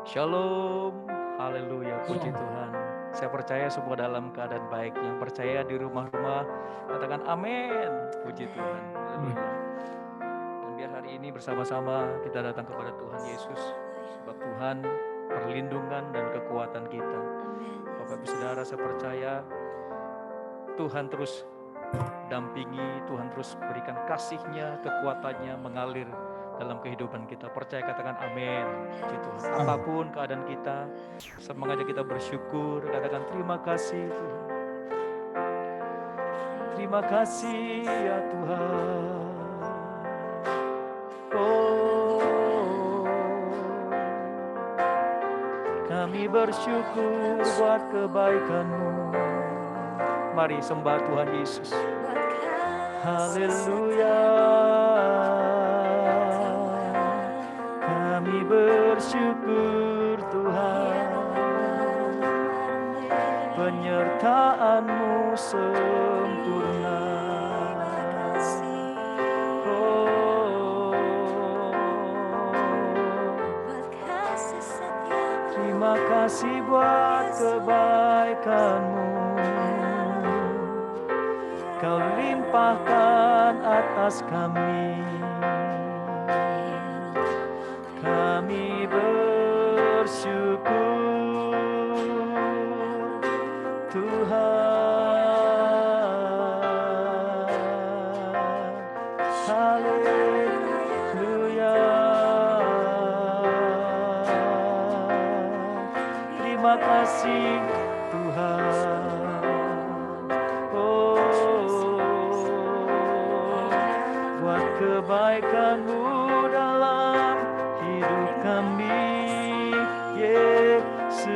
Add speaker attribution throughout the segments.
Speaker 1: Shalom, haleluya, puji Tuhan. Saya percaya semua dalam keadaan baik. Yang percaya di rumah-rumah, katakan amin, puji Tuhan, haleluya. Dan biar hari ini bersama-sama kita datang kepada Tuhan Yesus, sebab Tuhan perlindungan dan kekuatan kita. Bapak Ibu Saudara, saya percaya Tuhan terus dampingi, Tuhan terus berikan kasih-Nya, kekuatannya mengalir dalam kehidupan kita. Percaya, katakan amin. Puji Tuhan. Apapun keadaan kita, semangatnya kita bersyukur, katakan terima kasih Tuhan. Terima kasih ya Tuhan. Oh, kami bersyukur buat kebaikan-Mu. Mari sembah Tuhan Yesus. Haleluya. Kami bersyukur Tuhan, penyertaan-Mu sempurna. Oh, terima kasih buat kebaikan-Mu. Kau limpahkan atas kami. Kami bersyukur Tuhan. Haleluya. Terima kasih Tuhan. Oh, buat kebaikan-Mu dalam hidup kami, Yesus.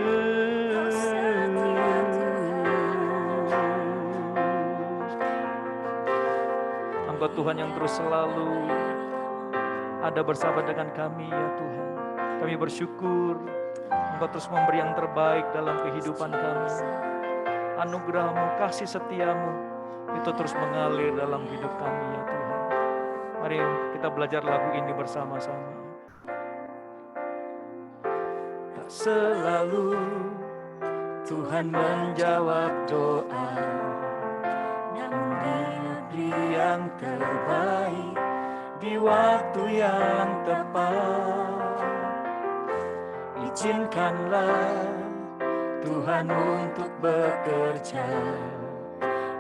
Speaker 1: Engkau Tuhan yang terus selalu ada bersama dengan kami ya Tuhan. Kami bersyukur Engkau terus memberi yang terbaik dalam kehidupan kami. Anugerah-Mu, kasih setia-Mu itu terus mengalir dalam hidup kami ya Tuhan. Mari kita belajar lagu ini bersama-sama. Tak selalu Tuhan menjawab doa, namun Dia beri yang terbaik di waktu yang tepat. Izinkanlah Tuhan untuk bekerja,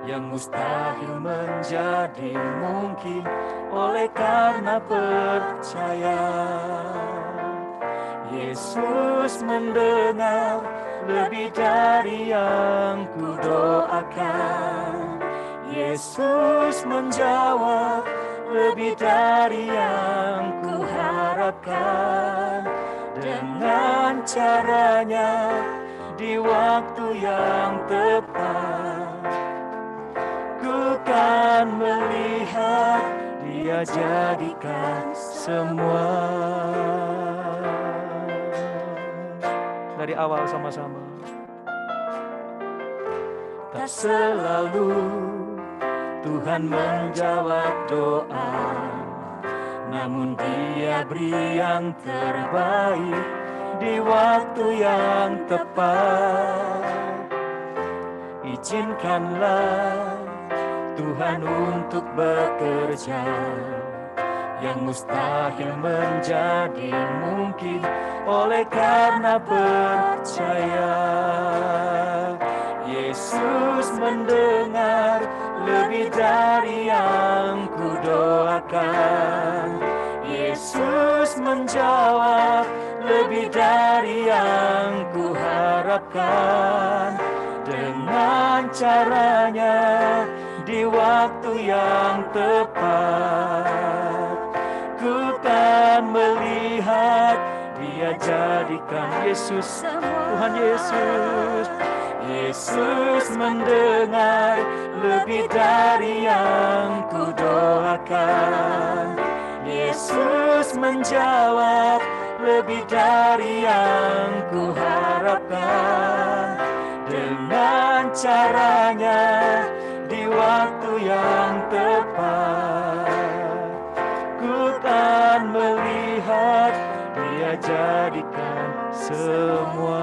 Speaker 1: yang mustahil menjadi mungkin oleh karena percaya. Yesus mendengar lebih dari yang kudoakan. Yesus menjawab lebih dari yang kuharapkan. Dengan caranya di waktu yang tepat, ku kan melihat Dia jadikan semua. Dari awal sama-sama. Tak selalu Tuhan menjawab doa, namun Dia beri yang terbaik di waktu yang tepat. Izinkanlah Tuhan untuk bekerja, yang mustahil menjadi mungkin oleh karena percaya. Yesus mendengar lebih dari yang kudoakan. Yesus menjawab lebih dari yang kuharapkan. Dengan caranya di waktu yang tepat, ku kan melihat Dia jadikan Yesus, Tuhan Yesus. Yesus mendengar lebih dari yang kudoakan. Yesus menjawab lebih dari yang kuharapkan. Dengan caranya di waktu yang tepat, ku kan melihat Dia jadikan semua.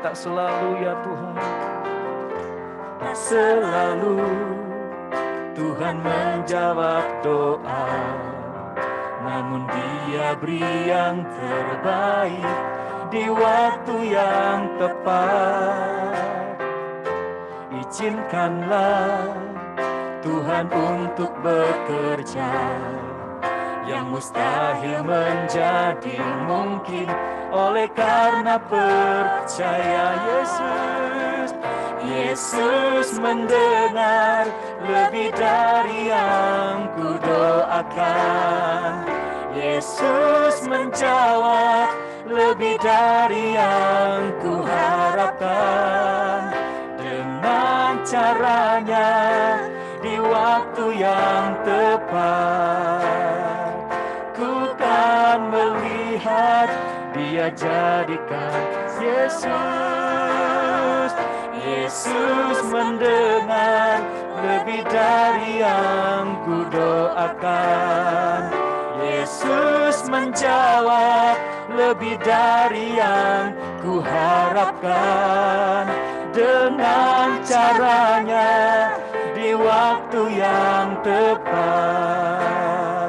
Speaker 1: Tak selalu ya Tuhan, tak selalu Tuhan menjawab doa, namun Dia beri yang terbaik di waktu yang tepat. Izinkanlah Tuhan untuk bekerja, yang mustahil menjadi mungkin oleh karena percaya Yesus. Yesus mendengar lebih dari yang ku doakan. Yesus menjawab lebih dari yang ku harapkan. Dengan caranya di waktu yang tepat, ku kan melihat Dia jadikan Yesus. Yesus mendengar lebih dari yang ku doakan. Yesus menjawab lebih dari yang ku harapkan. Dengan caranya di waktu yang tepat,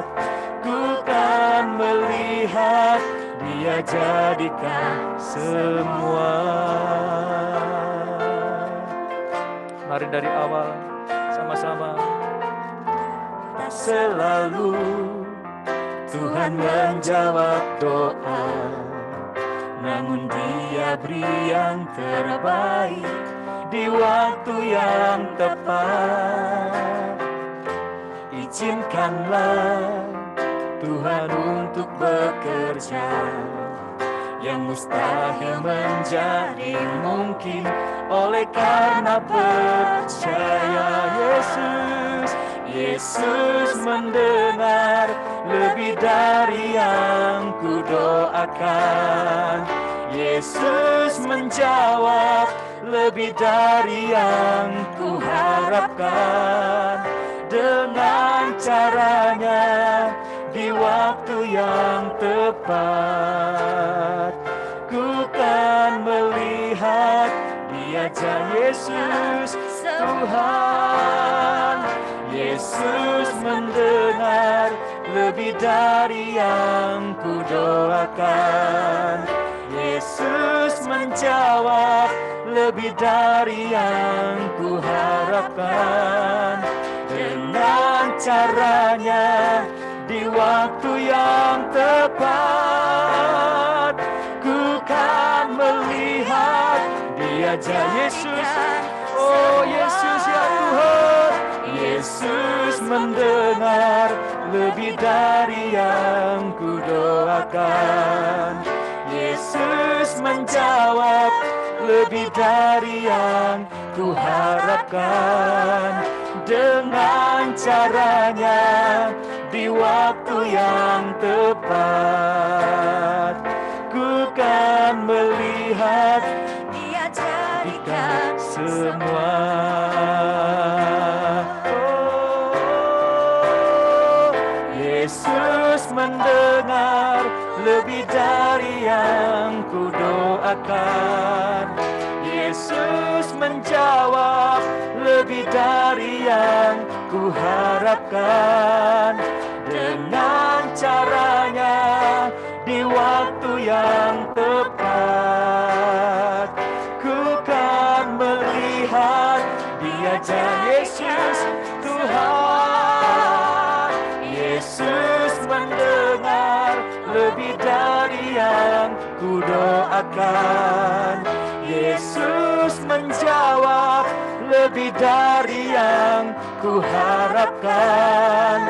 Speaker 1: ku kan melihat Dia jadikan semua. Mari dari awal sama-sama. Tak selalu Tuhan menjawab doa, namun Dia beri yang terbaik di waktu yang tepat. Izinkanlah Tuhan untuk bekerja, yang mustahil menjadi mungkin oleh karena percaya Yesus. Yesus mendengar lebih dari yang ku doakan. Yesus menjawab lebih dari yang ku harapkan. Dengan caranya di waktu yang tepat, ku kan melihat Dia Yesus Tuhan. Yesus mendengar lebih dari yang ku doakan. Yesus menjawab lebih dari yang ku harapkan. Dengan caranya di waktu yang tepat, ku kan melihat Dia Yesus. Oh Yesus ya Tuhan. Yesus mendengar lebih dari yang ku doakan. Yesus menjawab lebih dari yang ku harapkan. Dengan caranya di waktu yang tepat, ku kan melihat Dia jadikan semua. Oh, Yesus mendengar lebih dari yang ku doakan. Yesus menjawab lebih dari yang ku harapkan. Dengan caranya di waktu yang tepat, ku kan melihat Dia Yesus Tuhan. Yesus mendengar lebih dari yang ku doakan. Yesus menjawab lebih dari yang ku harapkan.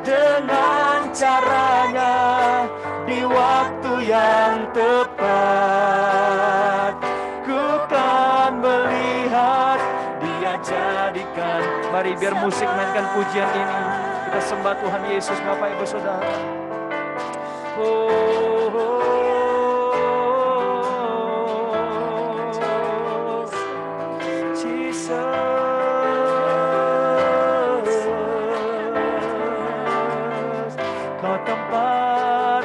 Speaker 1: Dengan caranya di waktu yang tepat, ku kan melihat Dia jadikan. Mari biar musik mainkan pujian ini, kita sembah Tuhan Yesus Bapak Ibu Saudara. Oh, Jesus, Kau tempat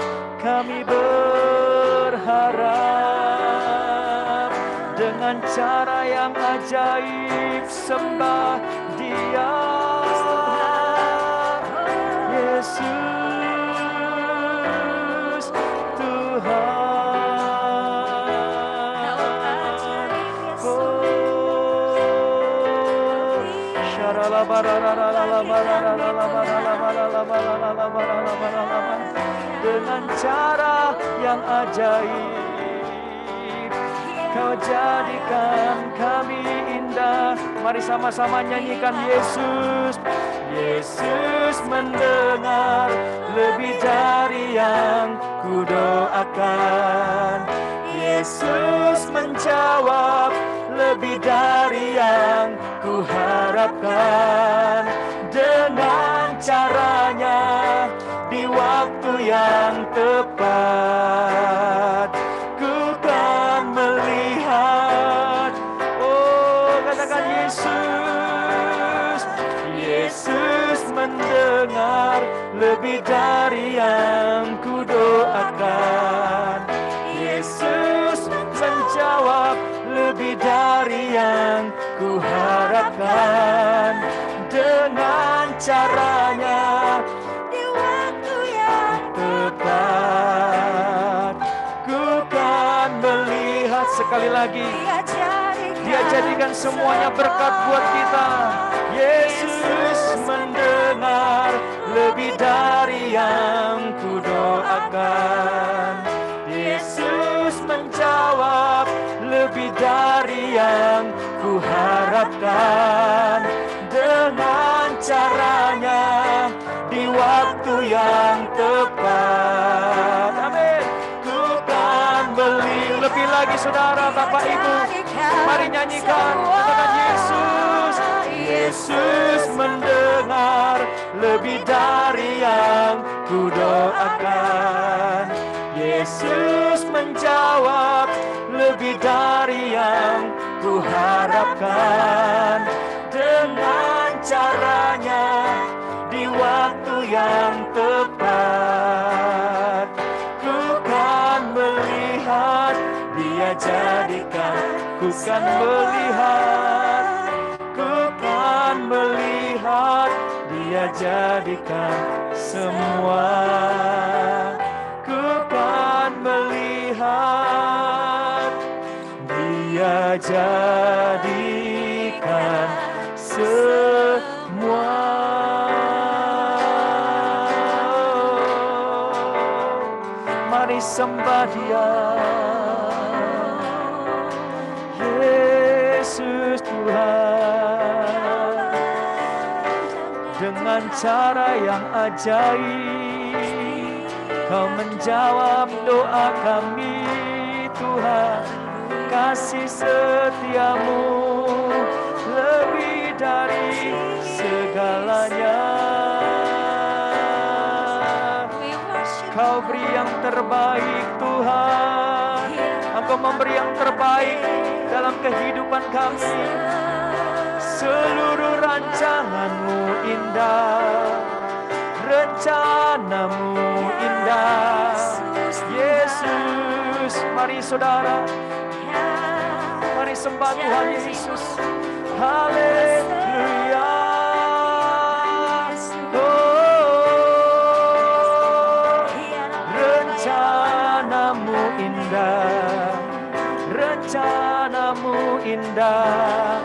Speaker 1: dengan cara yang ajaib sembah Dia. Yesus Tuhan. Dengan cara yang ajaib Kau jadikan kami indah. Mari sama-sama nyanyikan Yesus. Yesus mendengar lebih dari yang kudoakan. Yesus menjawab lebih dari yang kuharapkan. Dengan caranya di waktu yang tepat ku kan melihat. Oh, katakan Yesus. Yesus mendengar lebih dari yang kudoakan. Yesus menjawab lebih dari yang kuharapkan. Dengan caranya di waktu yang tepat ku kan melihat. Sekali lagi, Dia jadikan semuanya berkat buat kita. Yesus mendengar lebih dari yang kudoakan. Yesus menjawab lebih dari yang kuharapkan. Dengan caranya di waktu yang tepat. Amin. Ku kan beli. Lebih lagi saudara, Bapak Ibu, mari nyanyikan. Katakan Yesus. Yesus mendengar lebih dari yang kudoakan. Yesus menjawab lebih dari yang kuharapkan. Dengan caranya di waktu yang tepat ku kan melihat. Dia jadikan, ku kan melihat. Ku kan melihat. Dia jadikan semua. Ku kan melihat. Dia jadikan semua. Mari sembah Dia. Yesus Tuhan. Dengan cara yang ajaib Kau menjawab doa kami Tuhan. Kasih setiamu lebih dari segalanya. Kau beri yang terbaik Tuhan. Engkau memberi yang terbaik dalam kehidupan kami. Seluruh rancangan-Mu indah, rencana-Mu indah. Yesus, mari saudara, mari sembah Tuhan Yesus. Haleluya. Oh, rencana-Mu indah, rencana-Mu indah.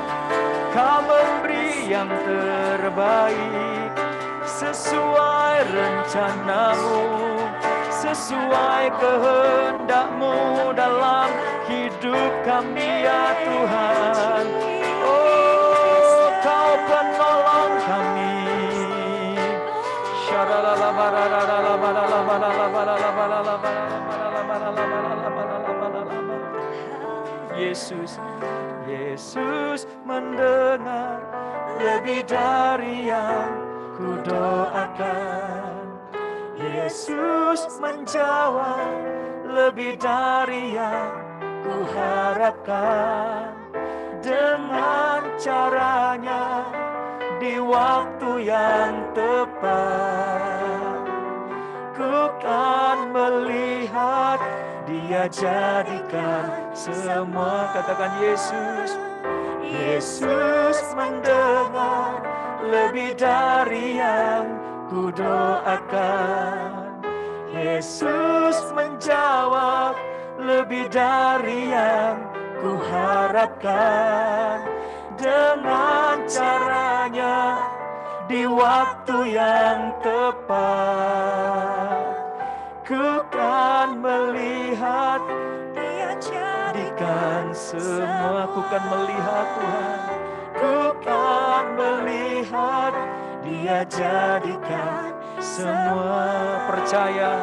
Speaker 1: Kau memberi yang terbaik sesuai rencana-Mu, sesuai kehendak-Mu dalam hidup kami ya Tuhan. Oh, Kau penolong kami. Yesus, Yesus mendengar lebih dari yang kudoakan. Yesus menjawab lebih dari yang kuharapkan. Dengan caranya di waktu yang tepat ku kan melihat. Dia jadikan semua. Katakan Yesus. Yesus mendengar lebih dari yang ku doakan. Yesus menjawab lebih dari yang ku harapkan. Dengan caranya di waktu yang tepat, ku kan melihat Dia jadikan semua. Ku kan melihat Tuhan, ku kan melihat Dia jadikan semua. Percaya,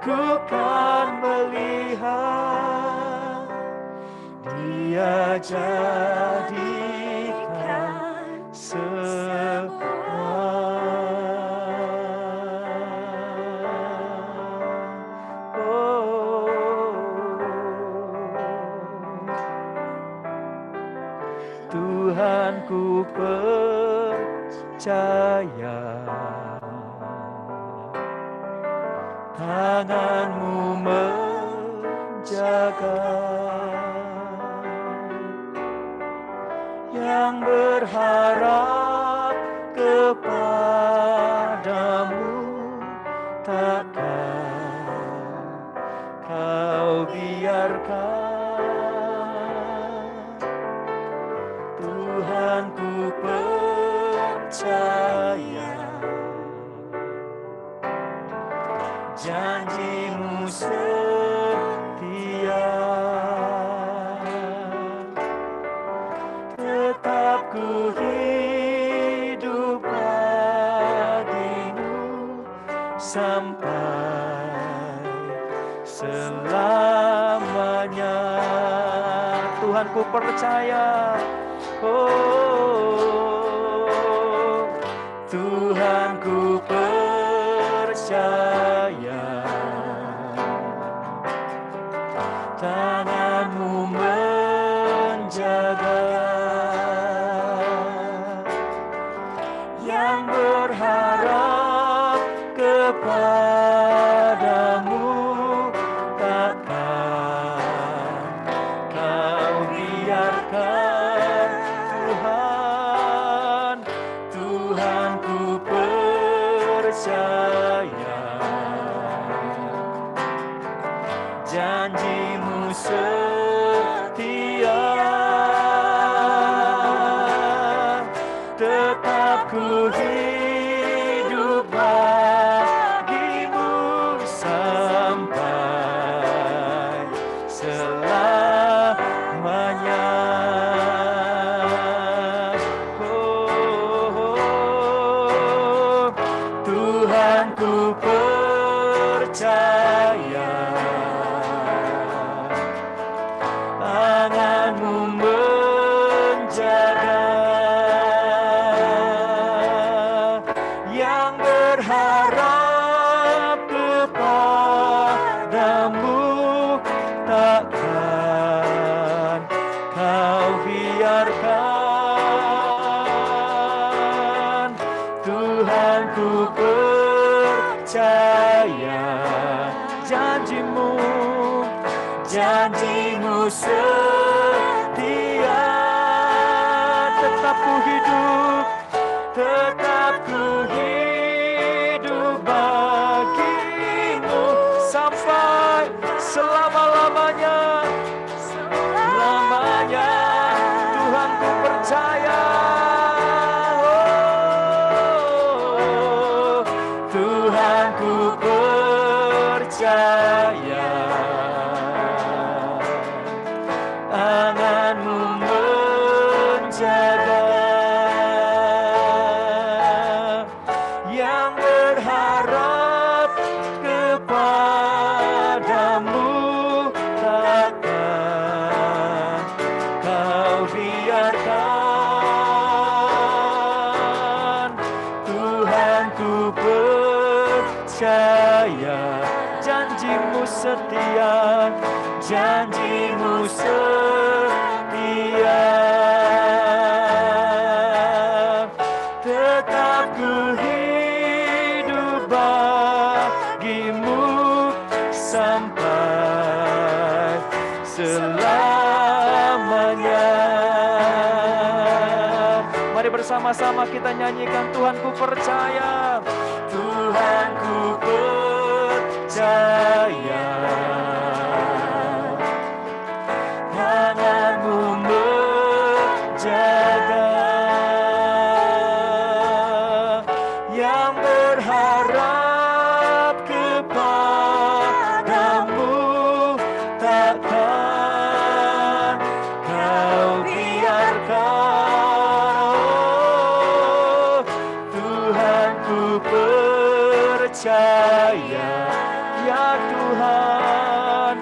Speaker 1: ku kan melihat Dia jadikan semua. Tuhan, ku percaya tangan-Mu menjaga, yang berharap kepadamu takkan Kau biarkan. Tuhan, ku percaya janji-Mu setia. Tetap ku hidup bagimu sampai selamanya. Tuhan, ku percaya. Oh, Tuhan, ku percaya tangan-Mu menjaga, yang berharap kepadamu takkan Kau biarkan. Tuhan, Tuhan, ku percaya janji-Mu setia. Tetap ku hidup bagimu sampai selamanya. Oh, Tuhan, ku percaya tangan-Mu menjaga, yang berharap kepadamu takkan Kau biarkan. Tuhan, ku percaya janji-Mu, janji-Mu setia. Tetap ku hidup, tetap ku hidup bagimu sampai selama-lamanya. Selamanya, Tuhan, ku percaya. Oh, Tuhan, ku percaya tangan-Mu menjaga, yang berharap kepadamu takkan Kau biarkan. Tuhan, ku percaya janji-Mu setia, janji-Mu setia. Tetap ku hidup bagimu sampai bersama-sama kita nyanyikan, Tuhan ku percaya.
Speaker 2: Tuhan ku percaya, tangan-Mu menjaga, yang berharap kepadamu takkan Kau biarkan. Oh, Tuhan ku percaya, ya Tuhan,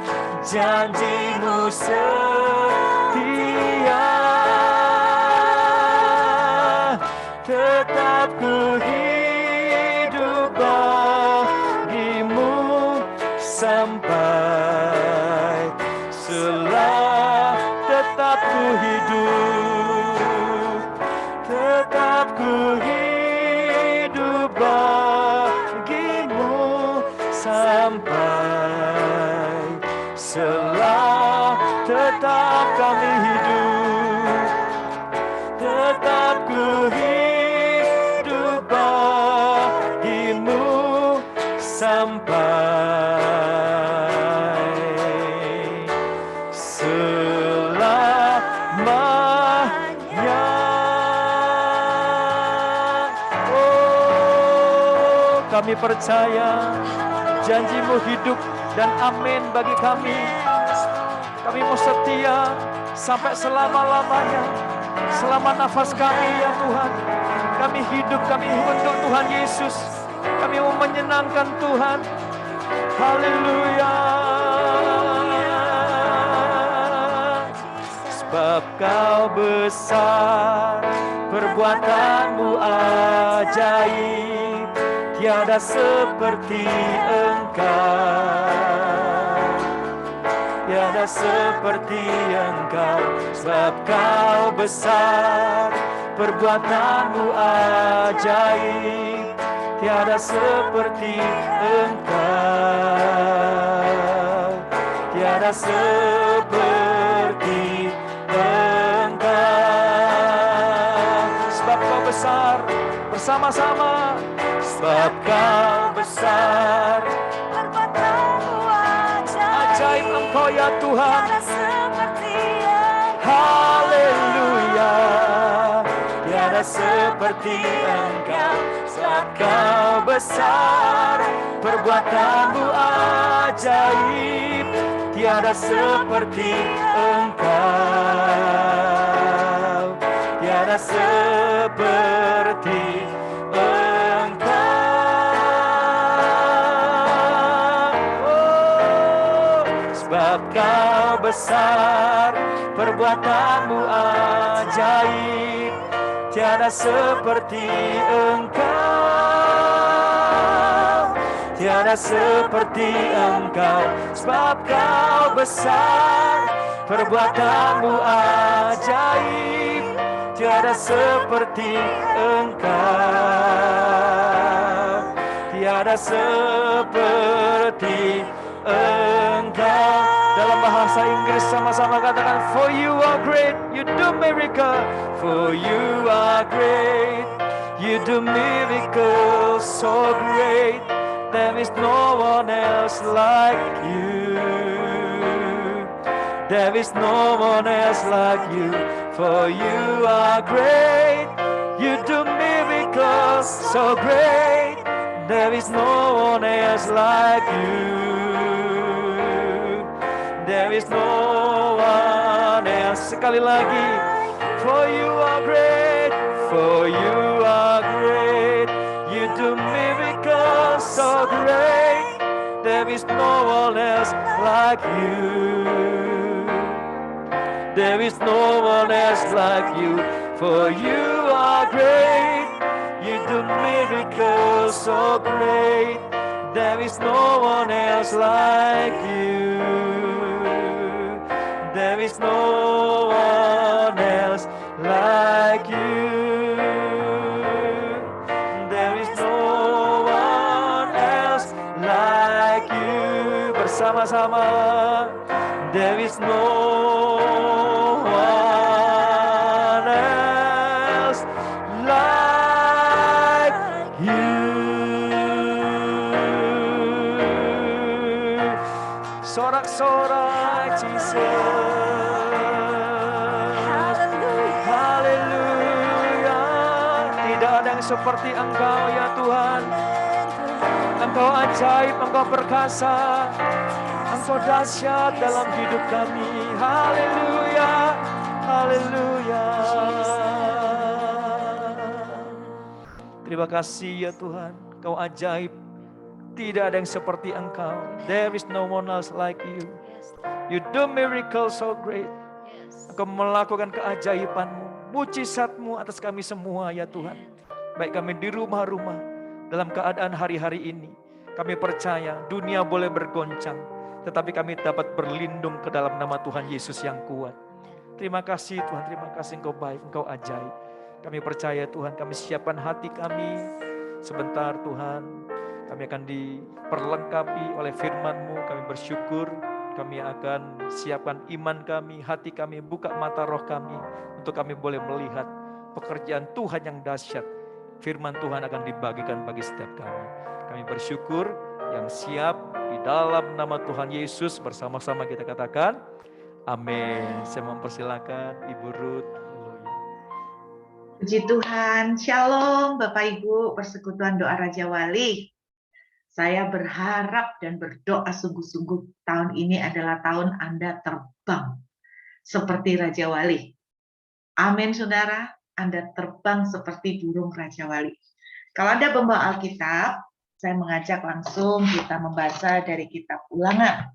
Speaker 2: janji-Mu setia, tetap ku hidup bagi-Mu sampai selama. Tetap ku hidup, tetap ku hidup bagi-Mu sampai selama. Tetap kami hidup, tetap ku hidup bagi-Mu sampai selamanya. Oh, kami percaya janji-Mu hidup dan amin bagi kami. Kami mau setia sampai selama-lamanya, selama nafas kami ya Tuhan. Kami hidup, kami untuk Tuhan Yesus. Kami mau menyenangkan Tuhan. Haleluya. Sebab Kau besar, perbuatan-Mu ajaib, tiada seperti Engkau, tiada seperti Engkau. Sebab Kau besar, perbuatan-Mu ajaib, tiada seperti Engkau, tiada seperti Engkau. Sebab Kau besar, bersama-sama. Sebab Kau besar,
Speaker 3: perbuatan-Mu
Speaker 2: ajaib Engkau ya Tuhan.
Speaker 3: tiada seperti Engkau.
Speaker 2: Haleluya, tiada seperti Engkau. Sebab Kau besar, perbuatan-Mu ajaib, tiada seperti Engkau, tiada seperti Engkau. Oh, sebab Kau besar, perbuatan-Mu ajaib, tiada seperti Engkau, tiada seperti Engkau. Sebab Kau besar, perbuatan-Mu ajaib, tiada seperti Engkau, tiada seperti Engkau. Dalam bahasa Inggris sama-sama katakan, for you are great, you do miracle. For you are great, you do miracles so great. There is no one else like you. There is no one else like you. For you are great, you do miracles so great. There is no one else like you. There is no one else. Sekali lagi. For you are great, for you are great. You do miracles so great. There is no one else like you. There is no one else like you. For you are great, you do miracles so great. There is no one else like you. There is no one else like you. There is no one else like you. Bersama-sama. There is no one else yang seperti Engkau ya Tuhan. Engkau ajaib, Engkau perkasa, Engkau dahsyat dalam hidup kami. Haleluya, haleluya. Terima kasih ya Tuhan, Engkau ajaib. Tidak ada yang seperti Engkau. There is no one else like you. You do miracles so great. Engkau melakukan keajaiban-Mu, mujizat-Mu atas kami semua ya Tuhan. Baik kami di rumah-rumah, dalam keadaan hari-hari ini. Kami percaya dunia boleh bergoncang, tetapi kami dapat berlindung ke dalam nama Tuhan Yesus yang kuat. Terima kasih Tuhan, terima kasih Engkau baik, Engkau ajaib. Kami percaya Tuhan, kami siapkan hati kami. Sebentar Tuhan, kami akan diperlengkapi oleh firman-Mu. Kami bersyukur, kami akan siapkan iman kami, hati kami, buka mata roh kami, untuk kami boleh melihat pekerjaan Tuhan yang dahsyat. Firman Tuhan akan dibagikan bagi setiap kami. Kami bersyukur yang siap di dalam nama Tuhan Yesus. Bersama-sama kita katakan, amin. Saya mempersilakan Ibu Ruth.
Speaker 4: Puji Tuhan, Shalom Bapak Ibu Persekutuan Doa Raja Wali. Saya berharap dan berdoa sungguh-sungguh tahun ini adalah tahun Anda terbang seperti Raja Wali. Amin saudara, Anda terbang seperti burung Raja Wali. Kalau Anda membawa Alkitab, saya mengajak langsung kita membaca dari kitab Ulangan.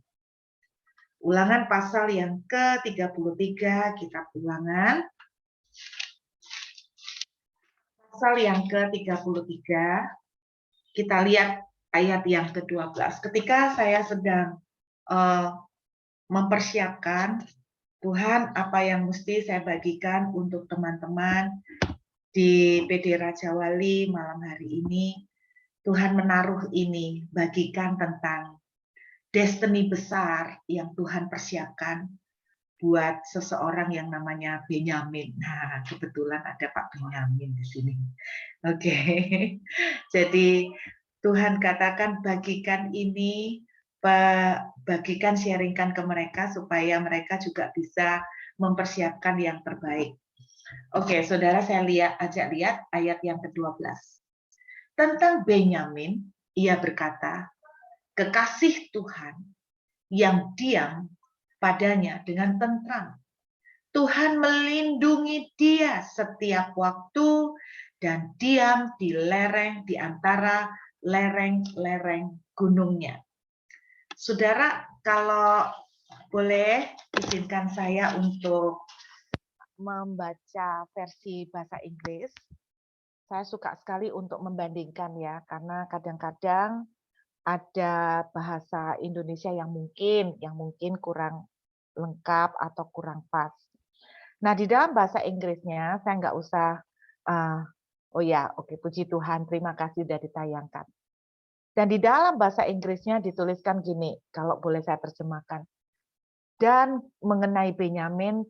Speaker 4: Ulangan pasal yang ke-33, kitab Ulangan. Pasal yang ke-33, kita lihat ayat yang ke-12. Ketika saya sedang mempersiapkan, Tuhan apa yang mesti saya bagikan untuk teman-teman di PD Raja Wali malam hari ini, Tuhan menaruh ini, bagikan tentang destiny besar yang Tuhan persiapkan buat seseorang yang namanya Benyamin. Nah, kebetulan ada Pak Benyamin di sini. Oke. Jadi Tuhan katakan bagikan ini, bagikan, sharingkan ke mereka supaya mereka juga bisa mempersiapkan yang terbaik. Oke, saudara, saya ajak lihat ayat yang ke-12. Tentang Benyamin, ia berkata, kekasih Tuhan yang diam padanya dengan tentram. Tuhan melindungi dia setiap waktu dan diam di lereng, di antara lereng-lereng gunungnya. Saudara, kalau boleh izinkan saya untuk membaca versi bahasa Inggris. Saya suka sekali untuk membandingkan ya, karena kadang-kadang ada bahasa Indonesia yang mungkin kurang lengkap atau kurang pas. Nah, di dalam bahasa Inggrisnya saya nggak usah, puji Tuhan, terima kasih sudah ditayangkan. Dan di dalam bahasa Inggrisnya dituliskan gini, kalau boleh saya terjemahkan. Dan mengenai Benyamin,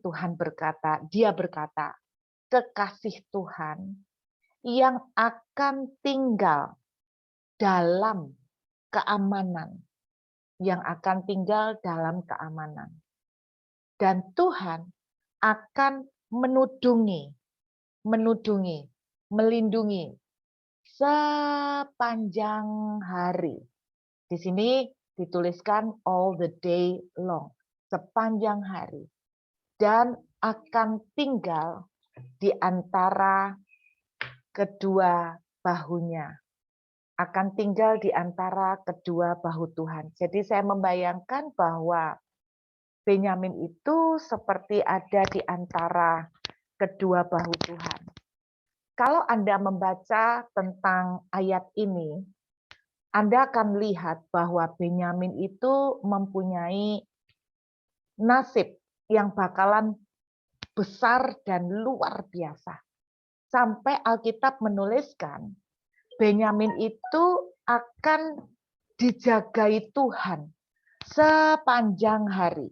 Speaker 4: dia berkata, kekasih Tuhan yang akan tinggal dalam keamanan, dan Tuhan akan melindungi sepanjang hari. Di sini dituliskan all the day long, sepanjang hari, dan akan tinggal di antara kedua bahunya. Akan tinggal di antara kedua bahu Tuhan. Jadi saya membayangkan bahwa Benyamin itu seperti ada di antara kedua bahu Tuhan. Kalau Anda membaca tentang ayat ini, Anda akan lihat bahwa Benyamin itu mempunyai nasib yang bakalan besar dan luar biasa. Sampai Alkitab menuliskan Benyamin itu akan dijagai Tuhan sepanjang hari.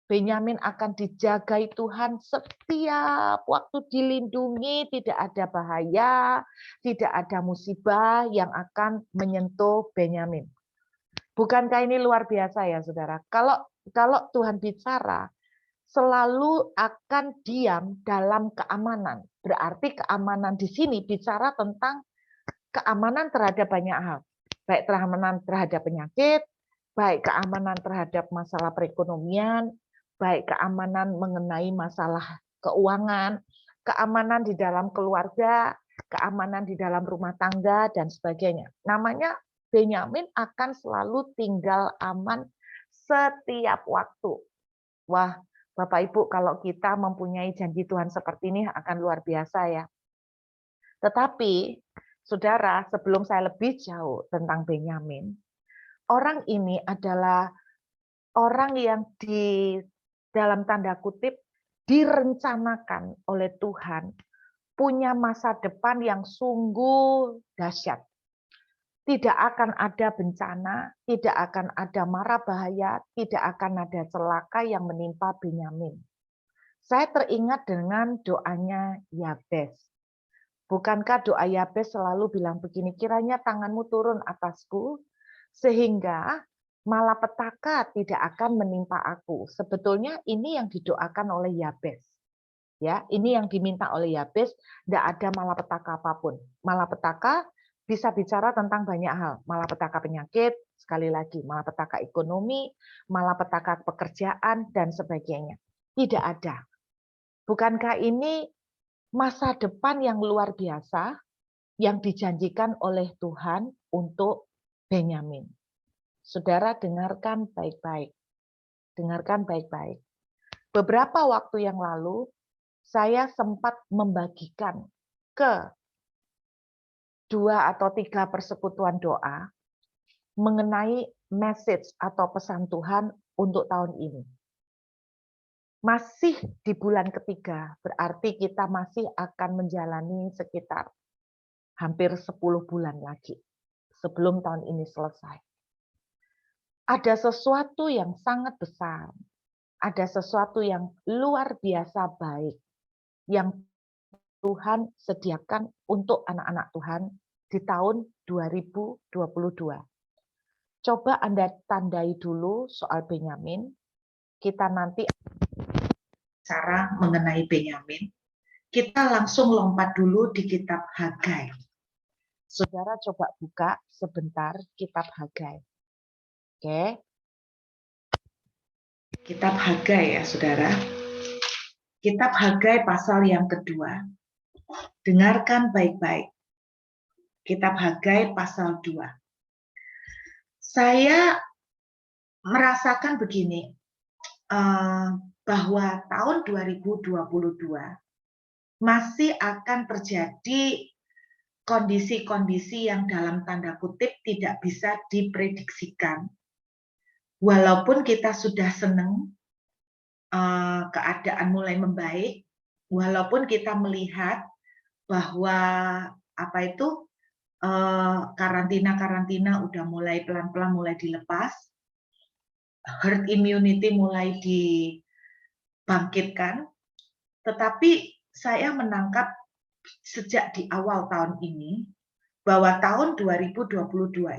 Speaker 4: Benyamin akan dijagai Tuhan setiap waktu, dilindungi, tidak ada bahaya, tidak ada musibah yang akan menyentuh Benyamin. Bukankah ini luar biasa ya saudara? Kalau Tuhan bicara,
Speaker 5: selalu akan diam dalam keamanan. Berarti keamanan di sini bicara tentang keamanan terhadap banyak hal. Baik keamanan terhadap penyakit, baik keamanan terhadap masalah perekonomian, baik keamanan mengenai masalah keuangan, keamanan di dalam keluarga, keamanan di dalam rumah tangga, dan sebagainya. Namanya Benyamin akan selalu tinggal aman setiap waktu. Wah, Bapak Ibu, kalau kita mempunyai janji Tuhan seperti ini akan luar biasa ya. Tetapi, saudara, sebelum saya lebih jauh tentang Benyamin, orang ini adalah orang yang di dalam tanda kutip direncanakan oleh Tuhan punya masa depan yang sungguh dahsyat. Tidak akan ada bencana, tidak akan ada mara bahaya, tidak akan ada celaka yang menimpa Benyamin. Saya teringat dengan doanya Yabes. Bukankah doa Yabes selalu bilang begini, kiranya tanganmu turun atasku, sehingga malapetaka tidak akan menimpa aku. Sebetulnya ini yang didoakan oleh Yabes. Ya, ini yang diminta oleh Yabes, tidak ada malapetaka apapun. Malapetaka bisa bicara tentang banyak hal, malapetaka penyakit, sekali lagi, malapetaka ekonomi, malapetaka pekerjaan, dan sebagainya. Tidak ada. Bukankah ini masa depan yang luar biasa yang dijanjikan oleh Tuhan untuk Benyamin? Saudara, dengarkan baik-baik. Dengarkan baik-baik. Beberapa waktu yang lalu, saya sempat membagikan ke 2 atau 3 persekutuan doa mengenai message atau pesan Tuhan untuk tahun ini. Masih di bulan ketiga, berarti kita masih akan menjalani sekitar hampir 10 bulan lagi sebelum tahun ini selesai. Ada sesuatu yang sangat besar, ada sesuatu yang luar biasa baik yang Tuhan sediakan untuk anak-anak Tuhan di tahun 2022. Coba Anda tandai dulu soal Benyamin. Kita nanti
Speaker 4: Cara mengenai Benyamin, kita langsung lompat dulu di kitab Hagai.
Speaker 5: saudara coba buka sebentar kitab Hagai. Oke.
Speaker 4: Kitab Hagai ya saudara. Kitab Hagai pasal yang kedua. Dengarkan baik-baik. Kitab Hagai pasal 2. Saya merasakan begini, bahwa tahun 2022 masih akan terjadi kondisi-kondisi yang dalam tanda kutip tidak bisa diprediksikan. Walaupun kita sudah senang, keadaan mulai membaik, walaupun kita melihat bahwa karantina udah mulai pelan-pelan mulai dilepas, herd immunity mulai dibangkitkan, tetapi saya menangkap sejak di awal tahun ini bahwa tahun 2022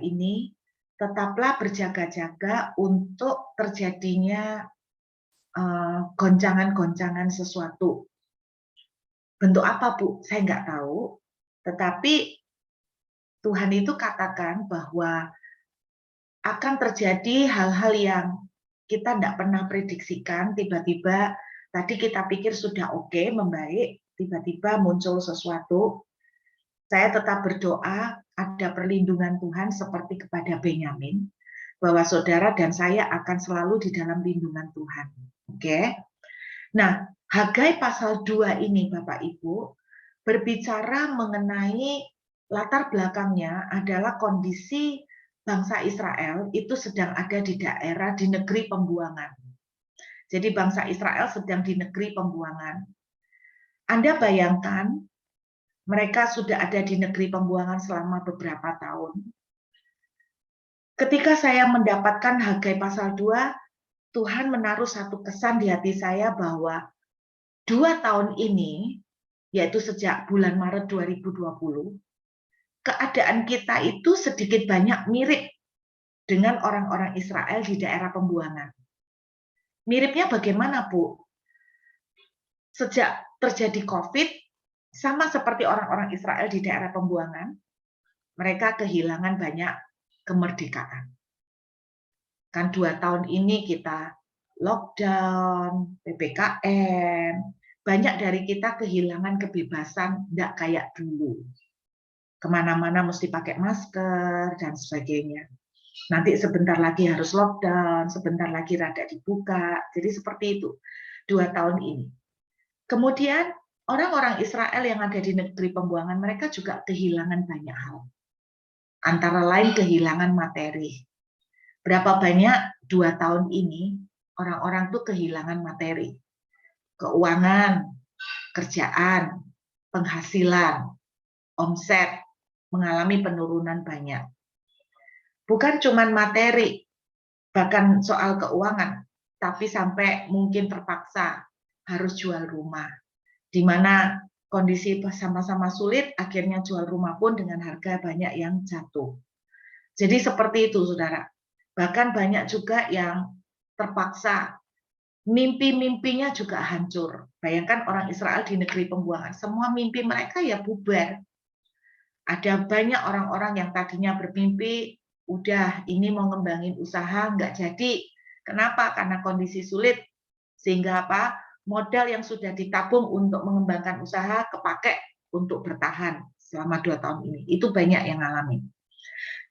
Speaker 4: ini tetaplah berjaga-jaga untuk terjadinya goncangan-goncangan sesuatu. Bentuk apa, Bu? Saya nggak tahu. Tetapi Tuhan itu katakan bahwa akan terjadi hal-hal yang kita tidak pernah prediksikan. Tiba-tiba tadi kita pikir sudah oke, membaik, tiba-tiba muncul sesuatu. Saya tetap berdoa ada perlindungan Tuhan seperti kepada Benyamin, bahwa saudara dan saya akan selalu di dalam lindungan Tuhan. Oke. Nah, Hagai pasal 2 ini Bapak Ibu berbicara mengenai latar belakangnya adalah kondisi bangsa Israel itu sedang ada di negeri pembuangan. Jadi bangsa Israel sedang di negeri pembuangan. Anda bayangkan mereka sudah ada di negeri pembuangan selama beberapa tahun. Ketika saya mendapatkan Hagai pasal 2, Tuhan menaruh satu kesan di hati saya bahwa 2 tahun ini, yaitu sejak bulan Maret 2020, keadaan kita itu sedikit banyak mirip dengan orang-orang Israel di daerah pembuangan. Miripnya bagaimana, Bu? sejak terjadi COVID, sama seperti orang-orang Israel di daerah pembuangan, mereka kehilangan banyak kemerdekaan. Kan 2 tahun ini kita lockdown, PPKM, banyak dari kita kehilangan kebebasan, tidak kayak dulu. Kemana-mana mesti pakai masker, dan sebagainya. Nanti sebentar lagi harus lockdown, sebentar lagi rada dibuka, jadi seperti itu 2 tahun ini. Kemudian orang-orang Israel yang ada di negeri pembuangan, mereka juga kehilangan banyak hal. Antara lain kehilangan materi. Berapa banyak 2 tahun ini orang-orang tuh kehilangan materi. Keuangan, kerjaan, penghasilan, omset, mengalami penurunan banyak. Bukan cuma materi, bahkan soal keuangan, tapi sampai mungkin terpaksa harus jual rumah, di mana kondisi sama-sama sulit, akhirnya jual rumah pun dengan harga banyak yang jatuh. Jadi seperti itu, saudara. Bahkan banyak juga yang terpaksa, mimpi-mimpinya juga hancur. Bayangkan orang Israel di negeri pembuangan, semua mimpi mereka ya bubar. Ada banyak orang-orang yang tadinya bermimpi, udah ini mau ngembangin usaha, nggak jadi. Kenapa? Karena kondisi sulit. Sehingga apa? Modal yang sudah ditabung untuk mengembangkan usaha kepake untuk bertahan selama 2 tahun ini. Itu banyak yang ngalamin.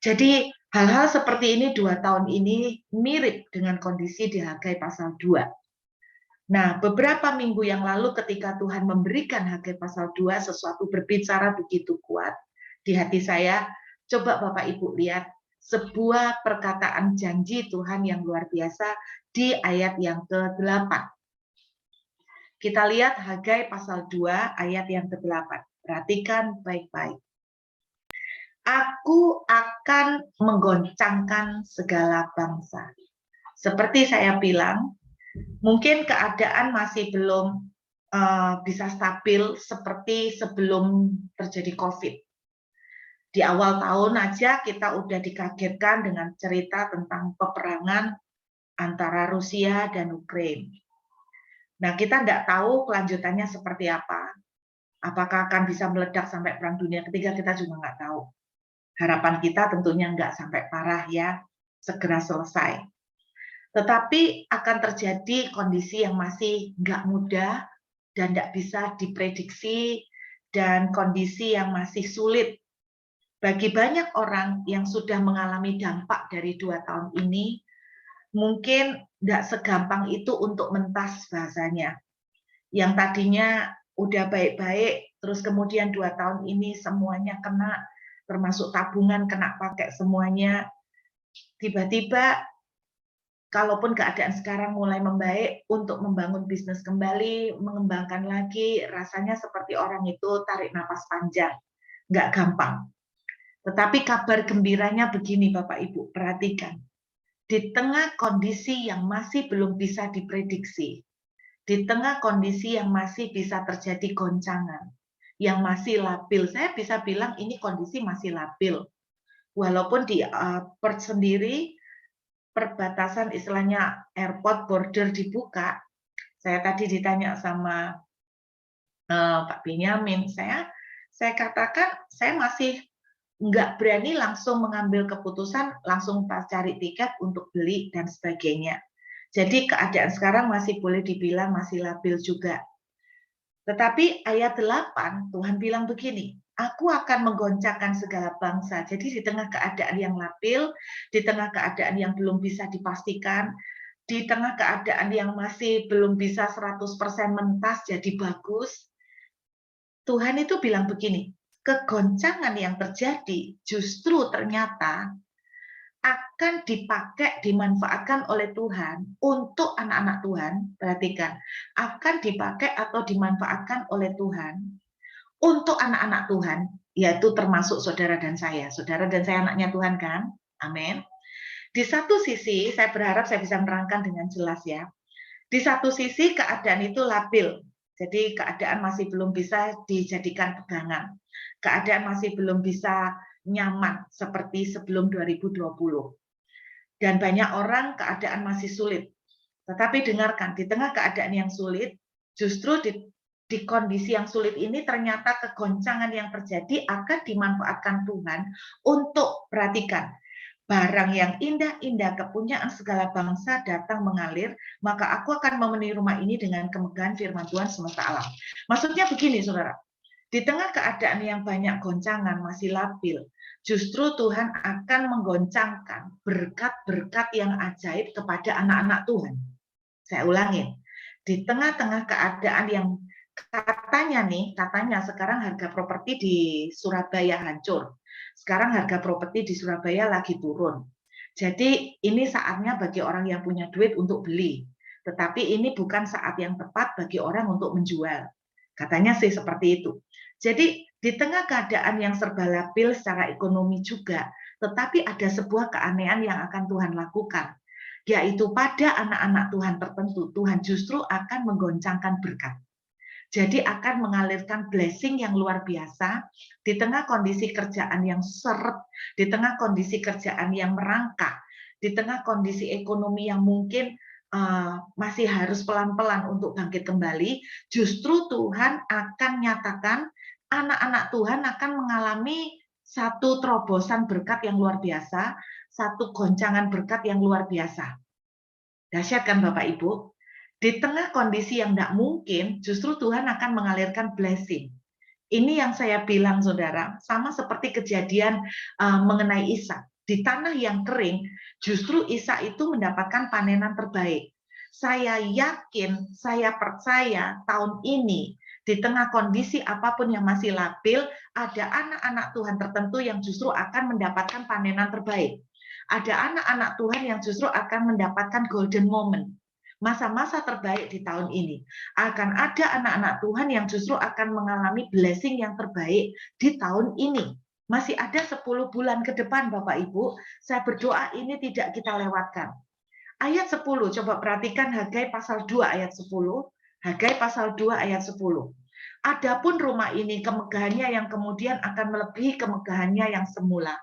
Speaker 4: Jadi hal-hal seperti ini 2 tahun ini mirip dengan kondisi di Hagai pasal 2. Nah, beberapa minggu yang lalu ketika Tuhan memberikan Hagai pasal 2, sesuatu berbicara begitu kuat di hati saya. Coba Bapak Ibu lihat sebuah perkataan janji Tuhan yang luar biasa di ayat yang ke-8. Kita lihat Hagai pasal 2 ayat yang ke-8. Perhatikan baik-baik. Aku akan menggoncangkan segala bangsa. Seperti saya bilang, mungkin keadaan masih belum bisa stabil seperti sebelum terjadi COVID. Di awal tahun aja kita udah dikagetkan dengan cerita tentang peperangan antara Rusia dan Ukraina. Nah, kita tidak tahu kelanjutannya seperti apa. Apakah akan bisa meledak sampai perang dunia ketiga, kita juga nggak tahu. Harapan kita tentunya nggak sampai parah ya, segera selesai. Tetapi akan terjadi kondisi yang masih nggak mudah dan nggak bisa diprediksi, dan kondisi yang masih sulit. Bagi banyak orang yang sudah mengalami dampak dari 2 tahun ini, mungkin tidak segampang itu untuk mentas bahasanya. Yang tadinya udah baik-baik, terus kemudian 2 tahun ini semuanya kena, termasuk tabungan kena pakai semuanya. Tiba-tiba, kalaupun keadaan sekarang mulai membaik, untuk membangun bisnis kembali, mengembangkan lagi, rasanya seperti orang itu tarik napas panjang. Nggak gampang. Tetapi kabar gembiranya begini Bapak Ibu, perhatikan. Di tengah kondisi yang masih belum bisa diprediksi, di tengah kondisi yang masih bisa terjadi goncangan, yang masih labil, saya bisa bilang ini kondisi masih labil. Walaupun di Perth sendiri, perbatasan istilahnya airport border dibuka, saya tadi ditanya sama Pak Benyamin, saya katakan saya masih nggak berani langsung mengambil keputusan, langsung pas cari tiket untuk beli dan sebagainya. Jadi keadaan sekarang masih boleh dibilang masih labil juga. Tetapi ayat 8, Tuhan bilang begini, aku akan menggoncangkan segala bangsa. Jadi di tengah keadaan yang labil, di tengah keadaan yang belum bisa dipastikan, di tengah keadaan yang masih belum bisa 100% mentas jadi bagus, Tuhan itu bilang begini, kegoncangan yang terjadi justru ternyata akan dipakai, dimanfaatkan oleh Tuhan untuk anak-anak Tuhan. Perhatikan, akan dipakai atau dimanfaatkan oleh Tuhan untuk anak-anak Tuhan, yaitu termasuk saudara dan saya. Saudara dan saya anaknya Tuhan kan? Amin. Di satu sisi, saya berharap saya bisa menerangkan dengan jelas ya. Di satu sisi keadaan itu labil, jadi keadaan masih belum bisa dijadikan pegangan. Keadaan masih belum bisa nyaman seperti sebelum 2020. Dan banyak orang keadaan masih sulit. Tetapi dengarkan, di tengah keadaan yang sulit, justru di di kondisi yang sulit ini ternyata kegoncangan yang terjadi akan dimanfaatkan Tuhan untuk, perhatikan, barang yang indah-indah kepunyaan segala bangsa datang mengalir, maka aku akan memenuhi rumah ini dengan kemegahan firman Tuhan semesta alam. Maksudnya begini, saudara, di tengah keadaan yang banyak goncangan, masih labil, justru Tuhan akan menggoncangkan berkat-berkat yang ajaib kepada anak-anak Tuhan. Saya ulangin, di tengah-tengah keadaan yang katanya sekarang harga properti di Surabaya hancur. Sekarang harga properti di Surabaya lagi turun. Jadi ini saatnya bagi orang yang punya duit untuk beli. Tetapi ini bukan saat yang tepat bagi orang untuk menjual. Katanya sih seperti itu. Jadi di tengah keadaan yang serba labil secara ekonomi juga, tetapi ada sebuah keanehan yang akan Tuhan lakukan. Yaitu pada anak-anak Tuhan tertentu, Tuhan justru akan menggoncangkan berkat. Jadi akan mengalirkan blessing yang luar biasa di tengah kondisi kerjaan yang seret, di tengah kondisi kerjaan yang merangkak, di tengah kondisi ekonomi yang mungkin masih harus pelan-pelan untuk bangkit kembali. Justru Tuhan akan nyatakan anak-anak Tuhan akan mengalami satu terobosan berkat yang luar biasa, satu goncangan berkat yang luar biasa. Dahsyat kan Bapak Ibu? Di tengah kondisi yang tidak mungkin, justru Tuhan akan mengalirkan blessing. Ini yang saya bilang, saudara, sama seperti kejadian mengenai Ishak. Di tanah yang kering, justru Ishak itu mendapatkan panenan terbaik. Saya yakin, saya percaya tahun ini, di tengah kondisi apapun yang masih labil, ada anak-anak Tuhan tertentu yang justru akan mendapatkan panenan terbaik. Ada anak-anak Tuhan yang justru akan mendapatkan golden moment. Masa-masa terbaik di tahun ini. Akan ada anak-anak Tuhan yang justru akan mengalami blessing yang terbaik di tahun ini. Masih ada 10 bulan ke depan Bapak Ibu. Saya berdoa ini tidak kita lewatkan. Ayat 10, coba perhatikan Hagai pasal 2 ayat 10. Hagai pasal 2 ayat 10. Adapun rumah ini kemegahannya yang kemudian akan melebihi kemegahannya yang semula.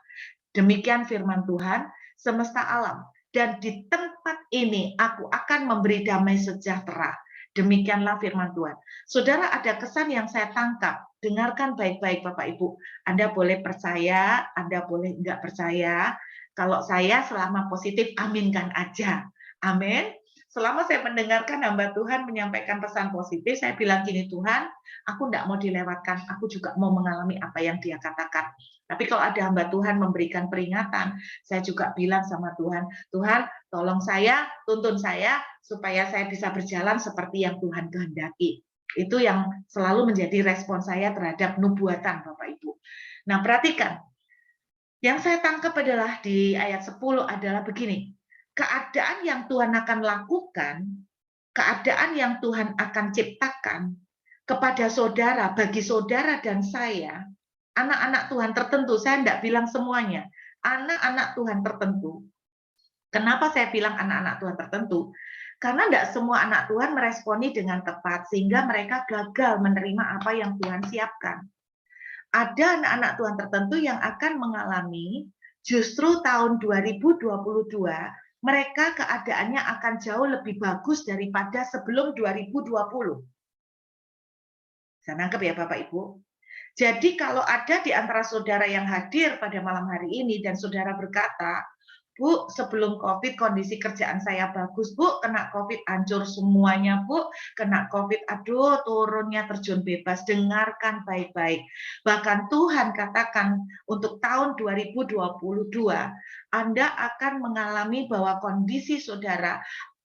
Speaker 4: Demikian firman Tuhan semesta alam. Dan di tempat ini aku akan memberi damai sejahtera. Demikianlah firman Tuhan. Saudara, ada kesan yang saya tangkap. Dengarkan baik-baik Bapak Ibu. Anda boleh percaya, Anda boleh enggak percaya. Kalau saya selama positif, aminkan aja. Amin. Selama saya mendengarkan hamba Tuhan menyampaikan pesan positif, saya bilang gini, Tuhan, aku enggak mau dilewatkan. Aku juga mau mengalami apa yang Dia katakan. Tapi kalau ada hamba Tuhan memberikan peringatan, saya juga bilang sama Tuhan, Tuhan, tolong saya, tuntun saya, supaya saya bisa berjalan seperti yang Tuhan kehendaki. Itu yang selalu menjadi respon saya terhadap nubuatan, Bapak Ibu. Nah, perhatikan. Yang saya tangkap adalah di ayat 10 adalah begini. Keadaan yang Tuhan akan lakukan, keadaan yang Tuhan akan ciptakan kepada saudara, bagi saudara dan saya, anak-anak Tuhan tertentu, saya tidak bilang semuanya, anak-anak Tuhan tertentu. Kenapa saya bilang anak-anak Tuhan tertentu? Karena tidak semua anak Tuhan meresponi dengan tepat, sehingga mereka gagal menerima apa yang Tuhan siapkan. Ada anak-anak Tuhan tertentu yang akan mengalami justru tahun 2022, mereka keadaannya akan jauh lebih bagus daripada sebelum 2020. Saya nangkep ya Bapak Ibu? Jadi kalau ada di antara saudara yang hadir pada malam hari ini dan saudara berkata, Bu, sebelum COVID kondisi kerjaan saya bagus, Bu, kena COVID hancur semuanya, Bu, kena COVID, aduh turunnya terjun bebas, dengarkan baik-baik. Bahkan Tuhan katakan untuk tahun 2022, Anda akan mengalami bahwa kondisi saudara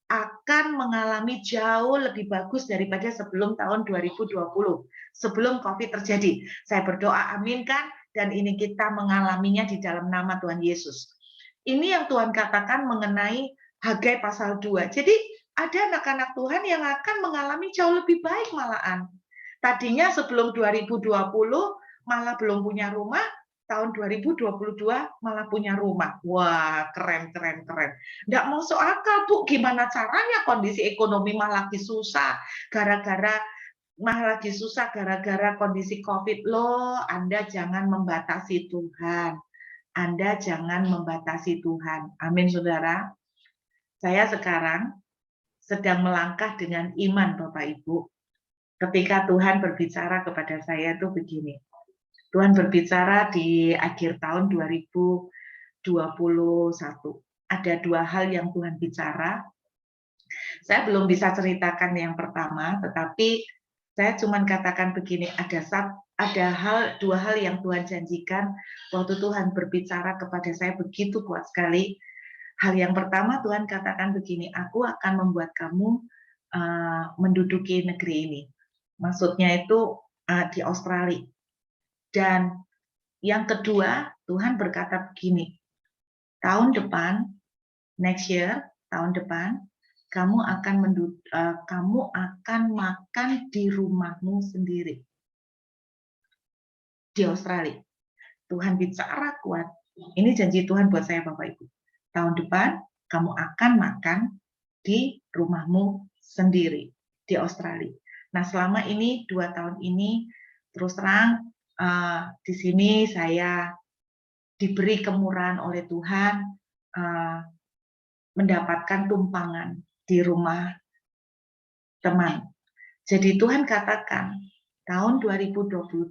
Speaker 4: akan mengalami jauh lebih bagus daripada sebelum tahun 2020, sebelum COVID terjadi. Saya berdoa aminkan, dan ini kita mengalaminya di dalam nama Tuhan Yesus. Ini yang Tuhan katakan mengenai Hagai pasal 2. Jadi ada anak-anak Tuhan yang akan mengalami jauh lebih baik malahan. Tadinya sebelum 2020 malah belum punya rumah, tahun 2022 malah punya rumah. Wah, keren. Nggak masuk akal, Bu. Gimana caranya kondisi ekonomi malah lagi susah gara-gara kondisi COVID. Loh, Anda jangan membatasi Tuhan. Anda jangan membatasi Tuhan. Amin, saudara. Saya sekarang sedang melangkah dengan iman, Bapak Ibu. ketika Tuhan berbicara kepada saya itu begini. Tuhan berbicara di akhir tahun 2021. Ada dua hal yang Tuhan bicara. Saya belum bisa ceritakan yang pertama, tetapi saya cuma katakan begini, dua hal yang Tuhan janjikan waktu Tuhan berbicara kepada saya begitu kuat sekali. Hal yang pertama Tuhan katakan begini, aku akan membuat kamu menduduki negeri ini. Maksudnya itu di Australia. Dan yang kedua, Tuhan berkata begini, tahun depan, next year, tahun depan, kamu akan makan di rumahmu sendiri. Di Australia. Tuhan bicara kuat. Ini janji Tuhan buat saya, Bapak Ibu. Tahun depan, kamu akan makan di rumahmu sendiri. Di Australia. Nah, selama ini, 2 tahun ini, terus terang, di sini saya diberi kemurahan oleh Tuhan, mendapatkan tumpangan di rumah teman. Jadi Tuhan katakan, tahun 2022,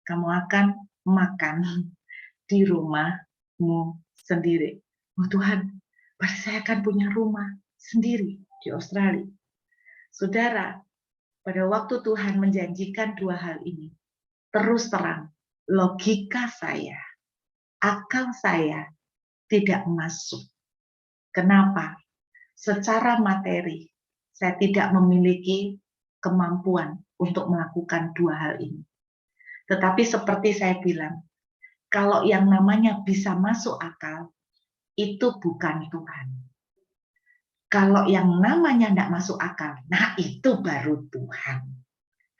Speaker 4: kamu akan makan di rumahmu sendiri. Oh Tuhan, berarti saya akan punya rumah sendiri di Australia. Saudara, pada waktu Tuhan menjanjikan dua hal ini, terus terang, logika saya, akal saya tidak masuk. Kenapa? Secara materi, saya tidak memiliki kemampuan untuk melakukan dua hal ini. Tetapi seperti saya bilang, kalau yang namanya bisa masuk akal, itu bukan Tuhan. Kalau yang namanya tidak masuk akal, nah itu baru Tuhan.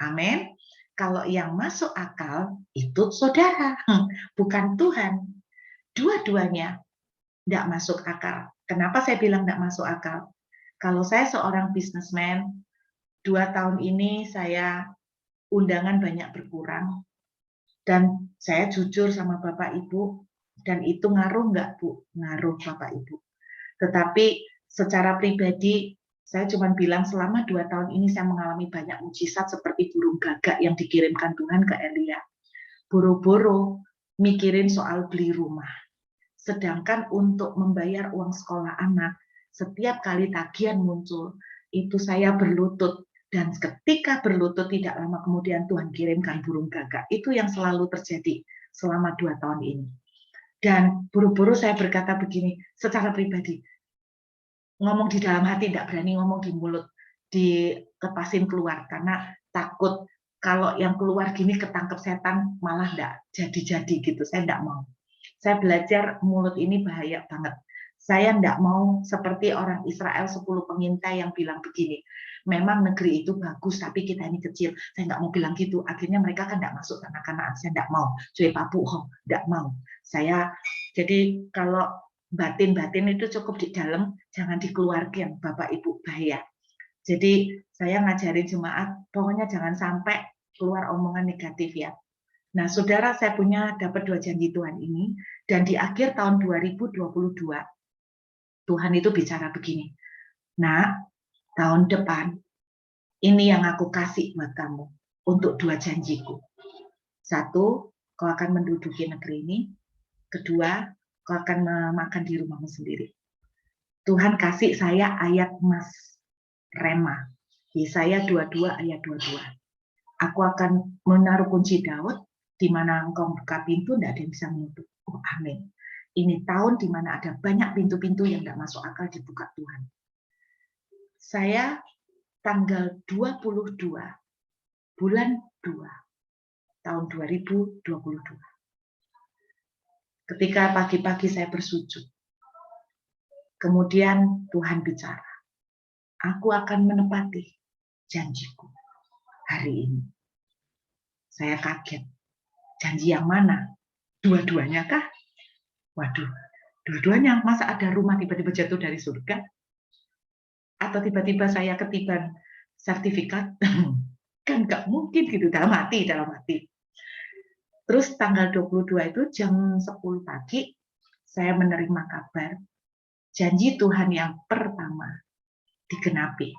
Speaker 4: Amin. Kalau yang masuk akal, itu saudara, bukan Tuhan. Dua-duanya tidak masuk akal. Kenapa saya bilang tidak masuk akal? Kalau saya seorang businessman, 2 tahun ini saya undangan banyak berkurang, dan saya jujur sama Bapak Ibu, dan itu ngaruh nggak Bu? Ngaruh Bapak Ibu. Tetapi secara pribadi, saya cuma bilang selama 2 tahun ini saya mengalami banyak mujizat seperti burung gagak yang dikirimkan Tuhan ke Elia. Boro-boro mikirin soal beli rumah. Sedangkan untuk membayar uang sekolah anak, setiap kali tagihan muncul, itu saya berlutut. Dan ketika berlutut tidak lama kemudian Tuhan kirimkan burung gagak. Itu yang selalu terjadi selama 2 tahun ini. Dan buru-buru saya berkata begini, secara pribadi, ngomong di dalam hati, tidak berani ngomong di mulut, dilepasin keluar, karena takut kalau yang keluar gini ketangkep setan, malah enggak jadi-jadi gitu, saya enggak mau. Saya belajar mulut ini bahaya banget. Saya enggak mau seperti orang Israel 10 pengintai yang bilang begini, memang negeri itu bagus, tapi kita ini kecil. Saya enggak mau bilang gitu, akhirnya mereka kan enggak masuk tanah Kanaan, saya enggak mau. Cuy Papu, enggak mau. Saya, jadi kalau batin-batin itu cukup di dalam, jangan dikeluarkan Bapak Ibu, bahaya. Jadi saya ngajarin jemaat, pokoknya jangan sampai keluar omongan negatif ya. Nah saudara, saya dapat 2 janji Tuhan ini, dan di akhir tahun 2022, Tuhan itu bicara begini, nah tahun depan, ini yang aku kasih buat kamu, untuk 2 janjiku. 1, kau akan menduduki negeri ini. Kedua, kau akan makan di rumahmu sendiri. Tuhan kasih saya ayat emas, Rema. Yesaya 22 ayat 22. Aku akan menaruh kunci Daud, di mana engkau buka pintu, tidak ada yang bisa menutup. Oh, amin. Ini tahun di mana ada banyak pintu-pintu yang tidak masuk akal dibuka Tuhan. Saya tanggal 22 bulan 2 tahun 2022. Ketika pagi-pagi saya bersujud, kemudian Tuhan bicara, aku akan menepati janjiku hari ini. Saya kaget, janji yang mana? Dua-duanya kah? Waduh, dua-duanya, masa ada rumah tiba-tiba jatuh dari surga? Atau tiba-tiba saya ketiban sertifikat? Kan nggak mungkin gitu, dalam hati. Terus tanggal 22 itu jam 10 pagi, saya menerima kabar, janji Tuhan yang pertama digenapi.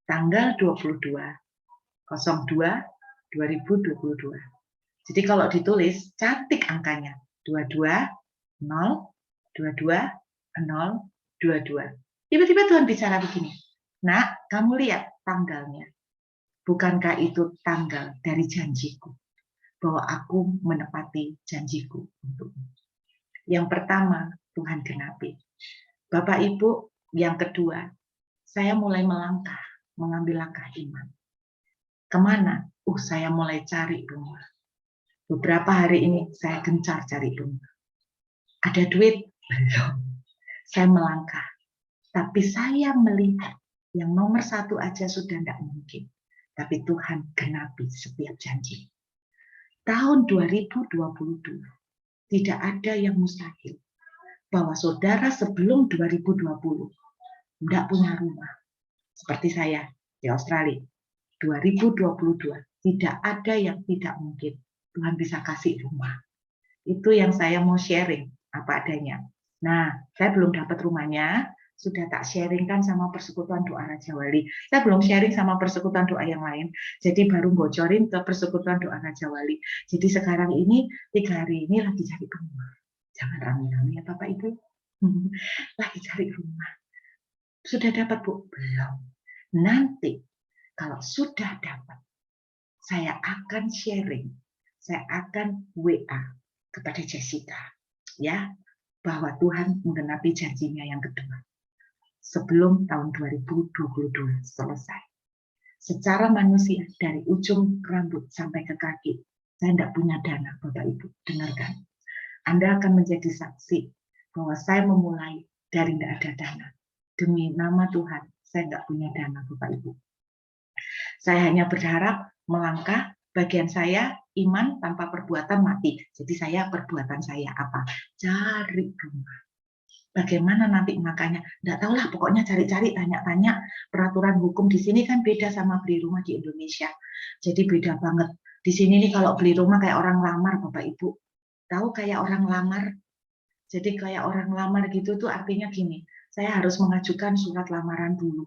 Speaker 4: Tanggal 22 02/2022. Jadi kalau ditulis, cantik angkanya. 22 0 22 0 22. Tiba-tiba Tuhan bicara begini, "Nak, kamu lihat tanggalnya. Bukankah itu tanggal dari janjiku? Bahwa aku menepati janjiku untukmu." Yang pertama, Tuhan genapi. Bapak Ibu, yang kedua, saya mulai melangkah, mengambil langkah iman. Kemana? Saya mulai cari rumah. Beberapa hari ini saya gencar cari rumah. Ada duit? Belum. Saya melangkah. Tapi saya melihat yang nomor satu aja sudah tidak mungkin. Tapi Tuhan genapi setiap janji. Tahun 2022 tidak ada yang mustahil. Bahwa saudara sebelum 2020 tidak punya rumah. Seperti saya di Australia. 2022 tidak ada yang tidak mungkin. Tuhan bisa kasih rumah. Itu yang saya mau sharing apa adanya. Nah, saya belum dapat rumahnya, sudah tak sharingkan sama Persekutuan Doa Raja Wali. Saya belum sharing sama Persekutuan Doa yang lain, jadi baru bocorin ke Persekutuan Doa Raja Wali. Jadi sekarang ini 3 hari ini lagi cari rumah. Jangan rame-rame ya Bapak Ibu. Lagi cari rumah. Sudah dapat Bu? Belum. Nanti kalau sudah dapat, saya akan sharing, saya akan WA kepada Jessica, ya, bahwa Tuhan menggenapi janjinya yang kedua. Sebelum tahun 2022 selesai. Secara manusia, dari ujung rambut sampai ke kaki, saya tidak punya dana, Bapak Ibu. Dengarkan. Anda akan menjadi saksi bahwa saya memulai dari tidak ada dana. Demi nama Tuhan, saya tidak punya dana, Bapak Ibu. Saya hanya berharap melangkah, bagian saya iman tanpa perbuatan mati. Jadi saya perbuatan saya apa? Cari rumah. Bagaimana nanti makanya? Nggak tahu lah, pokoknya cari-cari, tanya-tanya. Peraturan hukum di sini kan beda sama beli rumah di Indonesia. Jadi beda banget. Di sini nih kalau beli rumah kayak orang lamar, Bapak Ibu. Tahu kayak orang lamar? Jadi kayak orang lamar gitu tuh artinya gini, saya harus mengajukan surat lamaran dulu.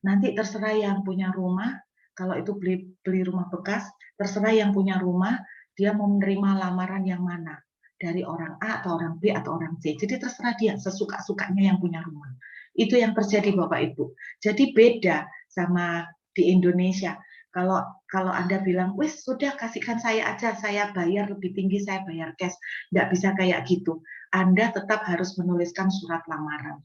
Speaker 4: Nanti terserah yang punya rumah, kalau itu beli rumah bekas, terserah yang punya rumah, dia mau menerima lamaran yang mana. Dari orang A atau orang B atau orang C. Jadi terserah dia, sesuka-sukanya yang punya rumah. Itu yang terjadi Bapak Ibu. Jadi beda sama di Indonesia. Kalau Anda bilang, wis sudah kasihkan saya aja, saya bayar lebih tinggi, saya bayar cash. Nggak bisa kayak gitu. Anda tetap harus menuliskan surat lamaran.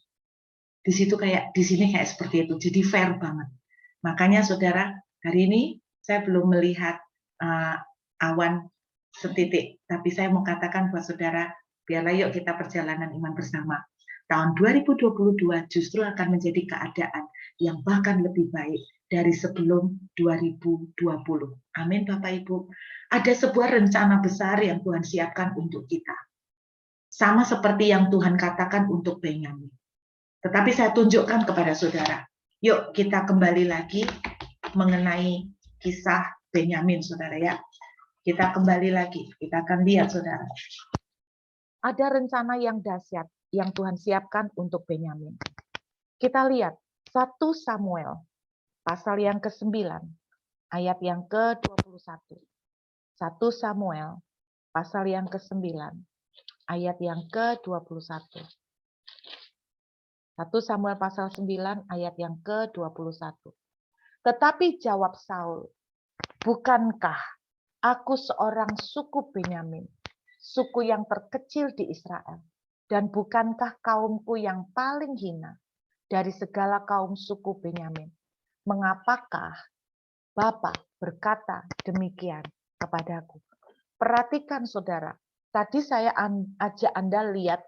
Speaker 4: Di situ di sini kayak seperti itu. Jadi fair banget. Makanya saudara, hari ini saya belum melihat awan setitik, tapi saya mau katakan buat saudara, biarlah yuk kita perjalanan iman bersama. Tahun 2022 justru akan menjadi keadaan yang bahkan lebih baik dari sebelum 2020. Amin Bapak Ibu. Ada sebuah rencana besar yang Tuhan siapkan untuk kita. Sama seperti yang Tuhan katakan untuk Benyamin. Tetapi saya tunjukkan kepada saudara. Yuk kita kembali lagi mengenai kisah Benyamin, saudara ya. Kita kembali lagi. Kita akan lihat, saudara.
Speaker 5: Ada rencana yang dahsyat yang Tuhan siapkan untuk Benyamin. Kita lihat 1 Samuel pasal yang ke-9 ayat yang ke-21. 1 Samuel pasal yang ke-9 ayat yang ke-21. 1 Samuel pasal 9 ayat yang ke-21. Tetapi jawab Saul, bukankah aku seorang suku Benyamin, suku yang terkecil di Israel, dan bukankah kaumku yang paling hina dari segala kaum suku Benyamin? Mengapakah Bapak berkata demikian kepadaku? Perhatikan saudara, tadi saya ajak Anda lihat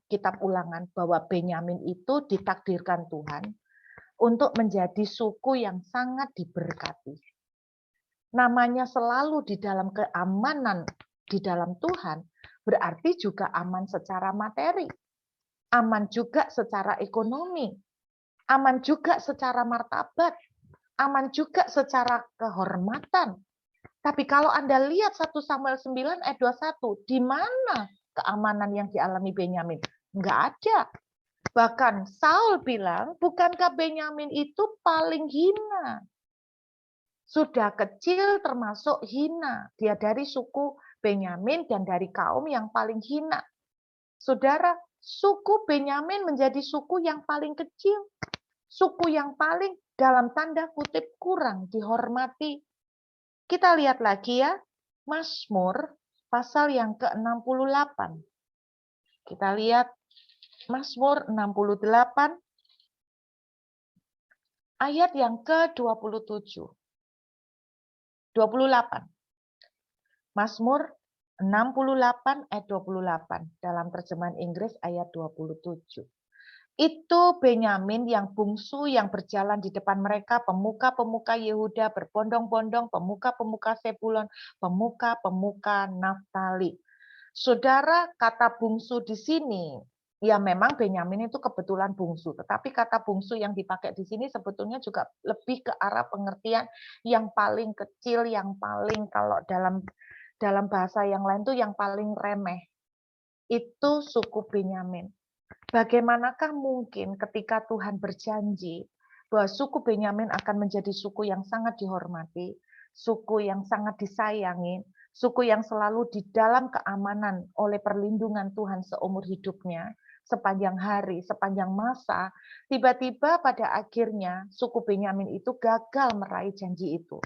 Speaker 5: kitab Ulangan bahwa Benyamin itu ditakdirkan Tuhan untuk menjadi suku yang sangat diberkati. Namanya selalu di dalam keamanan di dalam Tuhan, berarti juga aman secara materi, aman juga secara ekonomi, aman juga secara martabat, aman juga secara kehormatan. Tapi kalau Anda lihat 1 Samuel 9 ayat 21, di mana keamanan yang dialami Benyamin? Enggak ada. Bahkan Saul bilang, bukankah Benyamin itu paling hina? Sudah kecil termasuk hina. Dia dari suku Benyamin dan dari kaum yang paling hina. Saudara, suku Benyamin menjadi suku yang paling kecil. Suku yang paling dalam tanda kutip kurang dihormati. Kita lihat lagi ya, Mazmur pasal yang ke-68. Kita lihat Mazmur 68 ayat yang ke-27. 28. Mazmur 68 ayat 28 dalam terjemahan Inggris ayat 27. Itu Benyamin yang bungsu yang berjalan di depan mereka, pemuka-pemuka Yehuda berbondong-bondong, pemuka-pemuka Sebulon, pemuka-pemuka Naftali. Saudara, kata bungsu di sini, ya memang Benyamin itu kebetulan bungsu, tetapi kata bungsu yang dipakai di sini sebetulnya juga lebih ke arah pengertian yang paling kecil, yang paling kalau dalam bahasa yang lain tuh yang paling remeh. Itu suku Benyamin. Bagaimanakah mungkin ketika Tuhan berjanji bahwa suku Benyamin akan menjadi suku yang sangat dihormati, suku yang sangat disayangi, suku yang selalu di dalam keamanan oleh perlindungan Tuhan seumur hidupnya, sepanjang hari, sepanjang masa, tiba-tiba pada akhirnya suku Benyamin itu gagal meraih janji itu.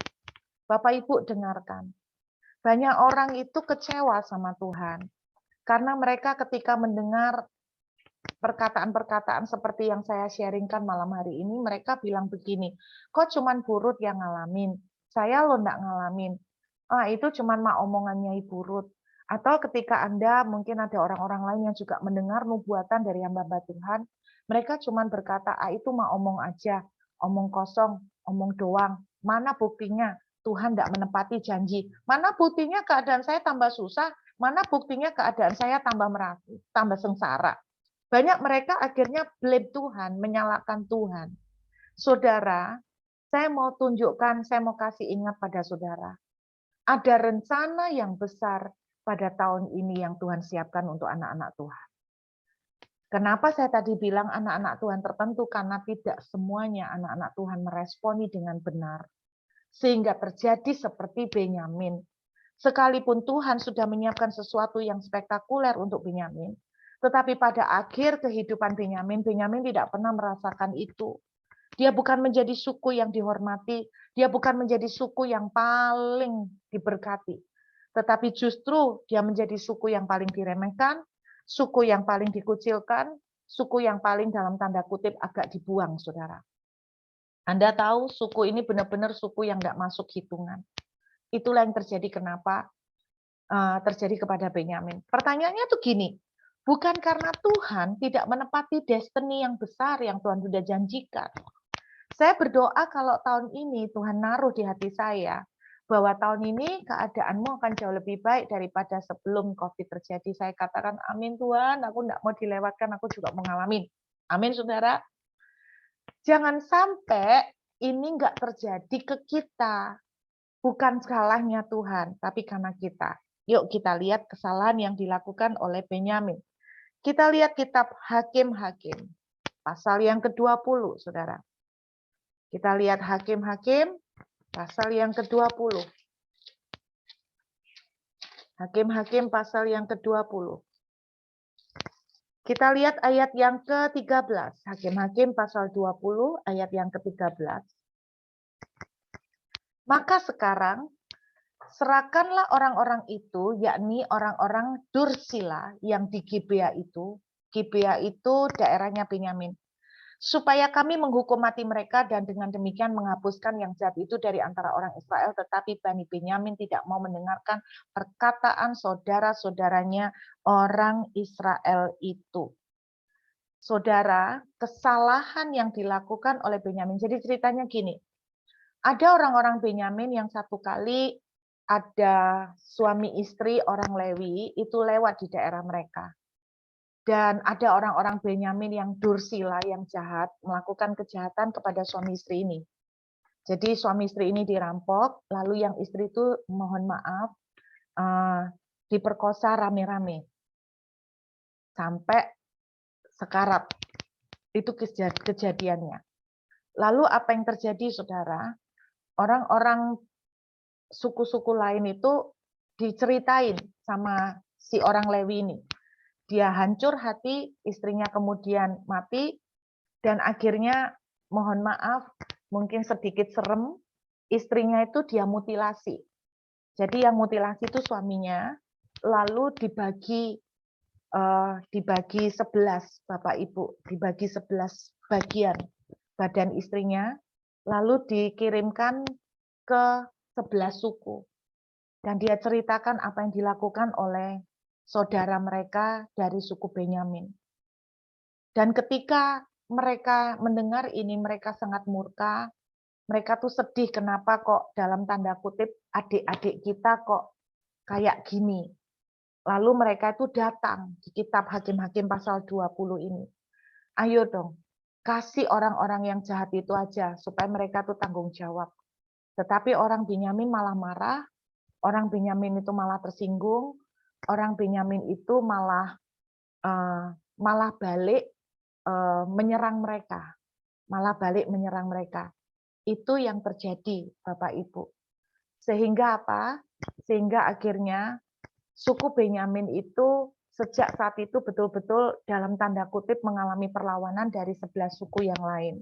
Speaker 5: Bapak Ibu dengarkan, banyak orang itu kecewa sama Tuhan, karena mereka ketika mendengar perkataan-perkataan seperti yang saya sharingkan malam hari ini, mereka bilang begini, kok cuman Burut yang ngalamin, saya lo enggak ngalamin, itu cuman mak omongannya Ibu Rut. Atau ketika Anda, mungkin ada orang-orang lain yang juga mendengar nubuatan dari hamba Tuhan, mereka cuman berkata, itu mak omong aja, omong kosong, omong doang, mana buktinya Tuhan enggak menepati janji, mana buktinya keadaan saya tambah susah, mana buktinya keadaan saya tambah sengsara. Banyak mereka akhirnya blame Tuhan, menyalahkan Tuhan. Saudara, saya mau tunjukkan, saya mau kasih ingat pada saudara. Ada rencana yang besar pada tahun ini yang Tuhan siapkan untuk anak-anak Tuhan. Kenapa saya tadi bilang anak-anak Tuhan tertentu? Karena tidak semuanya anak-anak Tuhan meresponi dengan benar. Sehingga terjadi seperti Benyamin. Sekalipun Tuhan sudah menyiapkan sesuatu yang spektakuler untuk Benyamin, tetapi pada akhir kehidupan Benyamin tidak pernah merasakan itu. Dia bukan menjadi suku yang dihormati, dia bukan menjadi suku yang paling diberkati. Tetapi justru dia menjadi suku yang paling diremehkan, suku yang paling dikucilkan, suku yang paling dalam tanda kutip agak dibuang, saudara. Anda tahu suku ini benar-benar suku yang tidak masuk hitungan. Itulah yang terjadi kenapa terjadi kepada Benyamin. Pertanyaannya tuh gini, bukan karena Tuhan tidak menepati destiny yang besar yang Tuhan sudah janjikan. Saya berdoa kalau tahun ini Tuhan naruh di hati saya bahwa tahun ini keadaanmu akan jauh lebih baik daripada sebelum COVID terjadi. Saya katakan amin Tuhan, aku tidak mau dilewatkan, aku juga mengalami. Amin saudara. Jangan sampai ini nggak terjadi ke kita. Bukan salahnya Tuhan, tapi karena kita. Yuk kita lihat kesalahan yang dilakukan oleh Benyamin. Kita lihat kitab Hakim-Hakim, pasal yang ke-20, saudara. Kita lihat Hakim-Hakim, pasal yang ke-20. Hakim-Hakim, pasal yang ke-20. Kita lihat ayat yang ke-13. Hakim-Hakim, pasal 20, ayat yang ke-13. Maka sekarang, serahkanlah orang-orang itu, yakni orang-orang Dursila yang di Gibea itu daerahnya Benyamin, supaya kami menghukum mati mereka dan dengan demikian menghapuskan yang jahat itu dari antara orang Israel, tetapi Bani Benyamin tidak mau mendengarkan perkataan saudara-saudaranya orang Israel itu. Saudara, kesalahan yang dilakukan oleh Benyamin. Jadi ceritanya gini, ada orang-orang Benyamin yang satu kali ada suami istri orang Lewi itu lewat di daerah mereka. Dan ada orang-orang Benyamin yang Dursila, yang jahat, melakukan kejahatan kepada suami istri ini. Jadi suami istri ini dirampok, lalu yang istri itu mohon maaf, diperkosa rame-rame. Sampai sekarat. Itu kejadiannya. Lalu apa yang terjadi, saudara? orang-orang suku-suku lain itu diceritain sama si orang Lewi ini. Dia hancur hati, istrinya kemudian mati, dan akhirnya mohon maaf, mungkin sedikit serem, istrinya itu dia mutilasi. Jadi yang mutilasi itu suaminya, lalu dibagi 11 Bapak Ibu, dibagi 11 bagian badan istrinya, lalu dikirimkan ke 11 suku. Dan dia ceritakan apa yang dilakukan oleh saudara mereka dari suku Benyamin. Dan ketika mereka mendengar ini, mereka sangat murka. Mereka tuh sedih, kenapa kok dalam tanda kutip adik-adik kita kok kayak gini. Lalu mereka itu datang di kitab Hakim-Hakim pasal 20 ini. Ayo dong, kasih orang-orang yang jahat itu aja, supaya mereka tuh tanggung jawab. Tetapi orang Benyamin malah marah, orang Benyamin itu malah tersinggung, orang Benyamin itu malah balik menyerang mereka, Itu yang terjadi, Bapak Ibu. Sehingga apa? Sehingga akhirnya suku Benyamin itu sejak saat itu betul-betul dalam tanda kutip mengalami perlawanan dari 11 suku yang lain.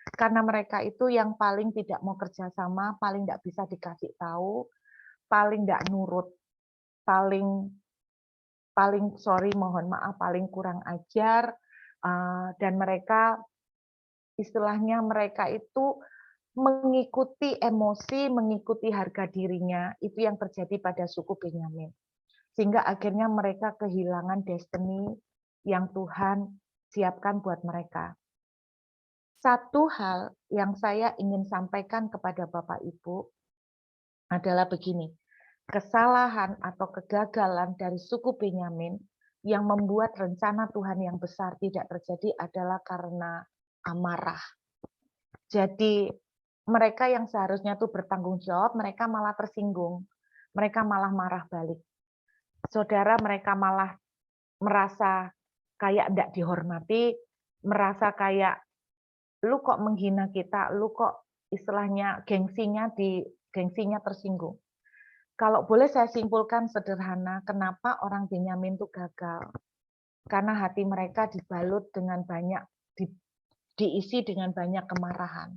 Speaker 5: Karena mereka itu yang paling tidak mau kerjasama, paling tidak bisa dikasih tahu, paling tidak nurut, paling mohon maaf, paling kurang ajar, dan mereka istilahnya mereka itu mengikuti emosi, mengikuti harga dirinya, itu yang terjadi pada suku Benyamin. Sehingga akhirnya mereka kehilangan destiny yang Tuhan siapkan buat mereka. Satu hal yang saya ingin sampaikan kepada Bapak Ibu adalah begini, kesalahan atau kegagalan dari suku Benyamin yang membuat rencana Tuhan yang besar tidak terjadi adalah karena amarah. Jadi mereka yang seharusnya tuh bertanggung jawab, mereka malah tersinggung, mereka malah marah balik. Saudara, mereka malah merasa kayak tidak dihormati, merasa kayak lu kok menghina kita, lu kok istilahnya gengsinya tersinggung. Kalau boleh saya simpulkan sederhana, kenapa orang Benyamin itu gagal? Karena hati mereka dibalut dengan diisi dengan banyak kemarahan.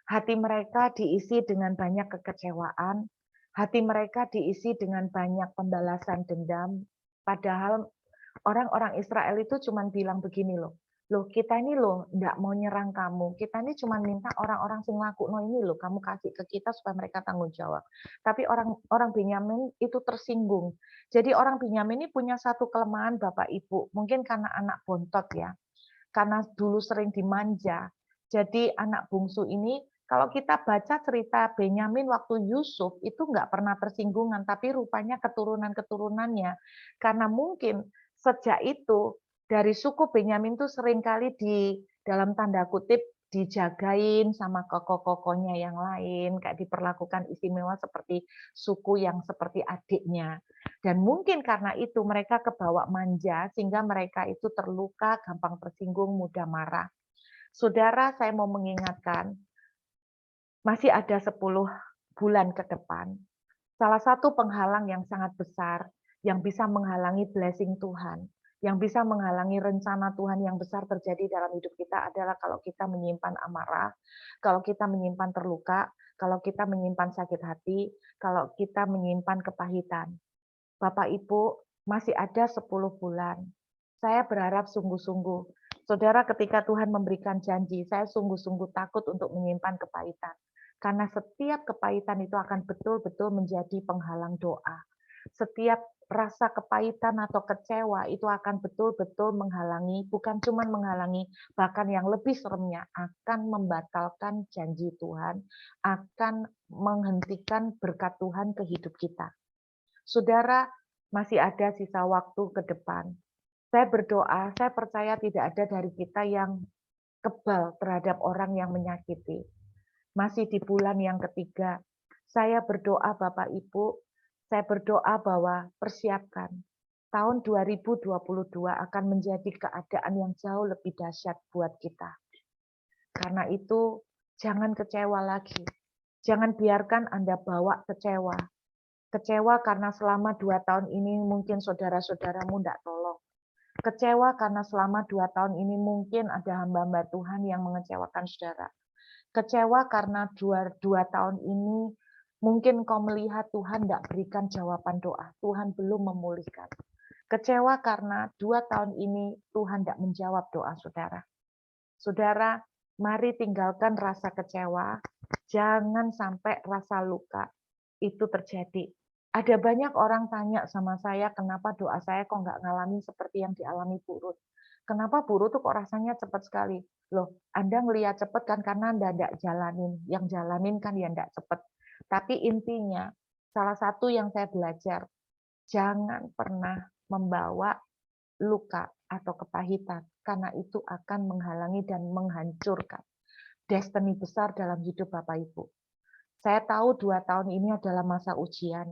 Speaker 5: Hati mereka diisi dengan banyak kekecewaan, hati mereka diisi dengan banyak pembalasan dendam, padahal orang-orang Israel itu cuma bilang begini loh, kita ini loh enggak mau nyerang kamu, kita ini cuma minta orang-orang sing nglakukno ini loh, kamu kasih ke kita supaya mereka tanggung jawab. Tapi orang Benyamin itu tersinggung. Jadi orang Benyamin ini punya satu kelemahan Bapak Ibu, mungkin karena anak bontot ya, karena dulu sering dimanja. Jadi anak bungsu ini, kalau kita baca cerita Benyamin waktu Yusuf, itu nggak pernah tersinggungan, tapi rupanya keturunan-keturunannya. Karena mungkin sejak itu, dari suku Benyamin itu seringkali dalam tanda kutip, dijagain sama koko-kokonya yang lain, kayak diperlakukan istimewa seperti suku yang seperti adiknya. Dan mungkin karena itu mereka kebawa manja, sehingga mereka itu terluka, gampang tersinggung, mudah marah. Saudara, saya mau mengingatkan, masih ada 10 bulan ke depan. Salah satu penghalang yang sangat besar, yang bisa menghalangi blessing Tuhan, yang bisa menghalangi rencana Tuhan yang besar terjadi dalam hidup kita adalah kalau kita menyimpan amarah, kalau kita menyimpan terluka, kalau kita menyimpan sakit hati, kalau kita menyimpan kepahitan. Bapak Ibu, masih ada 10 bulan. Saya berharap sungguh-sungguh, saudara, ketika Tuhan memberikan janji, saya sungguh-sungguh takut untuk menyimpan kepahitan. Karena setiap kepahitan itu akan betul-betul menjadi penghalang doa. Setiap rasa kepahitan atau kecewa itu akan betul-betul menghalangi, bukan cuma menghalangi, bahkan yang lebih seremnya akan membatalkan janji Tuhan, akan menghentikan berkat Tuhan ke hidup kita. Saudara, masih ada sisa waktu ke depan. Saya berdoa, saya percaya tidak ada dari kita yang kebal terhadap orang yang menyakiti. Masih di bulan yang ketiga, saya berdoa Bapak Ibu, saya berdoa bahwa persiapkan. Tahun 2022 akan menjadi keadaan yang jauh lebih dahsyat buat kita. Karena itu, jangan kecewa lagi. Jangan biarkan Anda bawa kecewa. Kecewa karena selama 2 tahun ini mungkin saudara-saudaramu tidak tolong. Kecewa karena selama 2 tahun ini mungkin ada hamba-hamba Tuhan yang mengecewakan saudara. Kecewa karena dua tahun ini mungkin kau melihat Tuhan tidak berikan jawaban doa. Tuhan belum memulihkan. Kecewa karena 2 tahun ini Tuhan tidak menjawab doa saudara. Saudara, mari tinggalkan rasa kecewa. Jangan sampai rasa luka itu terjadi. Ada banyak orang tanya sama saya, kenapa doa saya kok nggak ngalamin seperti yang dialami Bu Ruth. Kenapa Bu Ruth tuh kok rasanya cepat sekali? Loh, Anda ngelihat cepat kan karena Anda nggak jalanin. Yang jalanin kan ya nggak cepat. Tapi intinya, salah satu yang saya belajar, jangan pernah membawa luka atau kepahitan, karena itu akan menghalangi dan menghancurkan destiny besar dalam hidup Bapak Ibu. Saya tahu 2 tahun ini adalah masa ujian.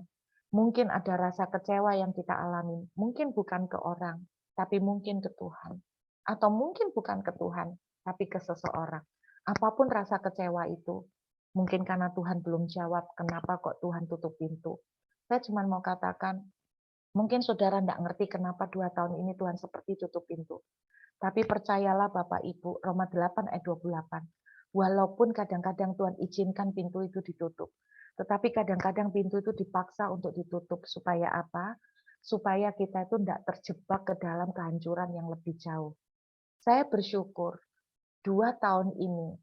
Speaker 5: Mungkin ada rasa kecewa yang kita alami. Mungkin bukan ke orang, tapi mungkin ke Tuhan. Atau mungkin bukan ke Tuhan, tapi ke seseorang. Apapun rasa kecewa itu, mungkin karena Tuhan belum jawab, kenapa kok Tuhan tutup pintu. Saya cuma mau katakan, mungkin saudara tidak ngerti kenapa 2 tahun ini Tuhan seperti tutup pintu. Tapi percayalah Bapak Ibu, Roma 8 ayat 28. Walaupun kadang-kadang Tuhan izinkan pintu itu ditutup. Tetapi kadang-kadang pintu itu dipaksa untuk ditutup. Supaya apa? Supaya kita itu tidak terjebak ke dalam kehancuran yang lebih jauh. Saya bersyukur 2 tahun ini,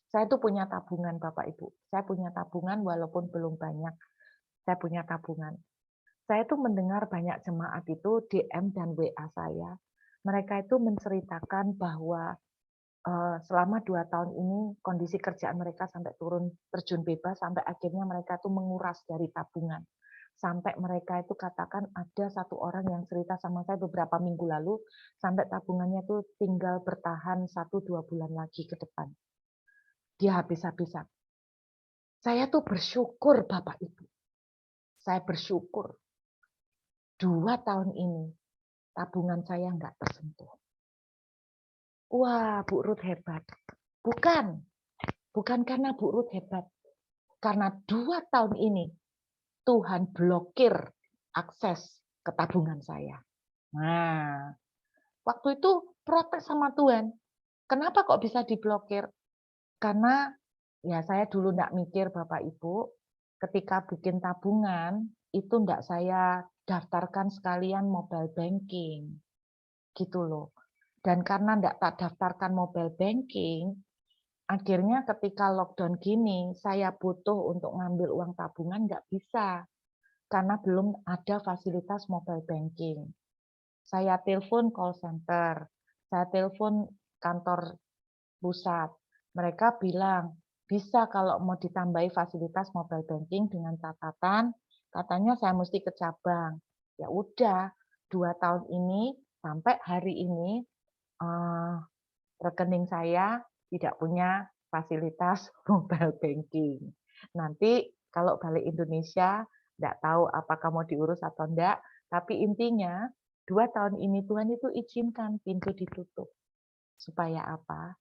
Speaker 5: saya itu punya tabungan Bapak Ibu. Saya punya tabungan walaupun belum banyak. Saya punya tabungan. Saya tuh mendengar banyak jemaat itu DM dan WA saya. Mereka itu menceritakan bahwa selama 2 tahun ini kondisi kerjaan mereka sampai turun terjun bebas, sampai akhirnya mereka tuh menguras dari tabungan. Sampai mereka itu katakan ada satu orang yang cerita sama saya beberapa minggu lalu, sampai tabungannya tuh tinggal bertahan 1-2 bulan lagi ke depan. Dia habis-habisan. Saya tuh bersyukur Bapak Ibu. Saya bersyukur 2 tahun ini tabungan saya nggak tersentuh. Wah, Bu Ruth hebat. Bukan karena Bu Ruth hebat. Karena 2 tahun ini Tuhan blokir akses ke tabungan saya. Nah, waktu itu protes sama Tuhan. Kenapa kok bisa diblokir? Karena ya saya dulu enggak mikir Bapak Ibu, ketika bikin tabungan itu enggak saya daftarkan sekalian mobile banking. Gitu loh. Dan karena enggak tak daftarkan mobile banking, akhirnya ketika lockdown gini, saya butuh untuk ngambil uang tabungan enggak bisa. Karena belum ada fasilitas mobile banking. Saya telepon call center, saya telepon kantor pusat. Mereka bilang, bisa kalau mau ditambahi fasilitas mobile banking dengan catatan, katanya saya mesti ke cabang. Ya udah, 2 tahun ini sampai hari ini rekening saya tidak punya fasilitas mobile banking. Nanti kalau balik Indonesia, tidak tahu apakah mau diurus atau enggak, tapi intinya 2 tahun ini Tuhan itu izinkan pintu ditutup. Supaya apa?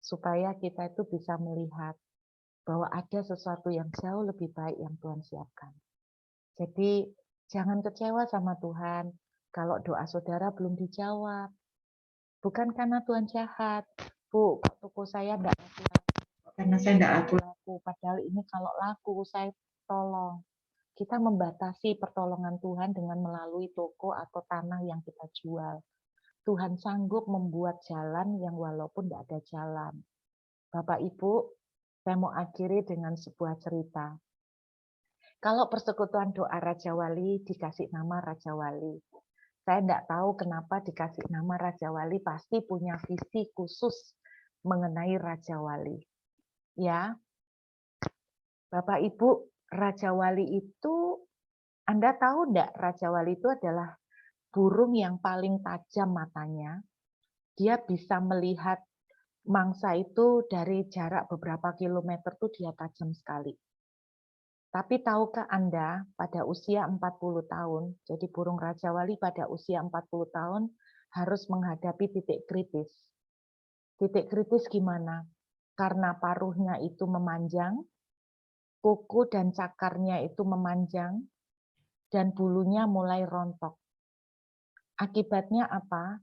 Speaker 5: Supaya kita itu bisa melihat bahwa ada sesuatu yang jauh lebih baik yang Tuhan siapkan. Jadi jangan kecewa sama Tuhan kalau doa saudara belum dijawab. Bukan karena Tuhan jahat. Bu, toko saya enggak laku. Karena saya enggak laku. Padahal ini kalau laku, saya tolong. Kita membatasi pertolongan Tuhan dengan melalui toko atau tanah yang kita jual. Tuhan sanggup membuat jalan yang walaupun tidak ada jalan. Bapak Ibu, saya mau akhiri dengan sebuah cerita. Kalau persekutuan doa Raja Wali dikasih nama Raja Wali. Saya tidak tahu kenapa dikasih nama Raja Wali, pasti punya visi khusus mengenai Raja Wali. Ya, Bapak Ibu, Raja Wali itu, Anda tahu enggak Raja Wali itu adalah burung yang paling tajam matanya. Dia bisa melihat mangsa itu dari jarak beberapa kilometer tuh dia tajam sekali. Tapi tahukah Anda pada usia 40 tahun, jadi burung Raja Wali pada usia 40 tahun harus menghadapi titik kritis. Titik kritis gimana? Karena paruhnya itu memanjang, kuku dan cakarnya itu memanjang, dan bulunya mulai rontok. Akibatnya apa?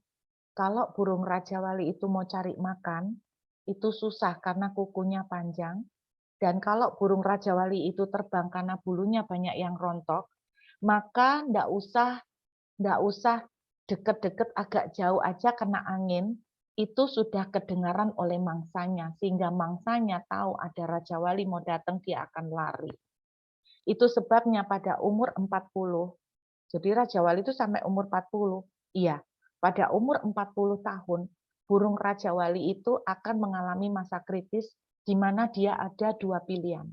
Speaker 5: Kalau burung Raja Wali itu mau cari makan, itu susah karena kukunya panjang. Dan kalau burung Raja Wali itu terbang karena bulunya banyak yang rontok, maka ndak usah deket-deket, agak jauh aja kena angin, itu sudah kedengaran oleh mangsanya, sehingga mangsanya tahu ada Raja Wali mau datang, dia akan lari. Itu sebabnya pada umur 40, jadi Raja Wali itu sampai umur 40. Iya, pada umur 40 tahun, burung Raja Wali itu akan mengalami masa kritis di mana dia ada dua pilihan.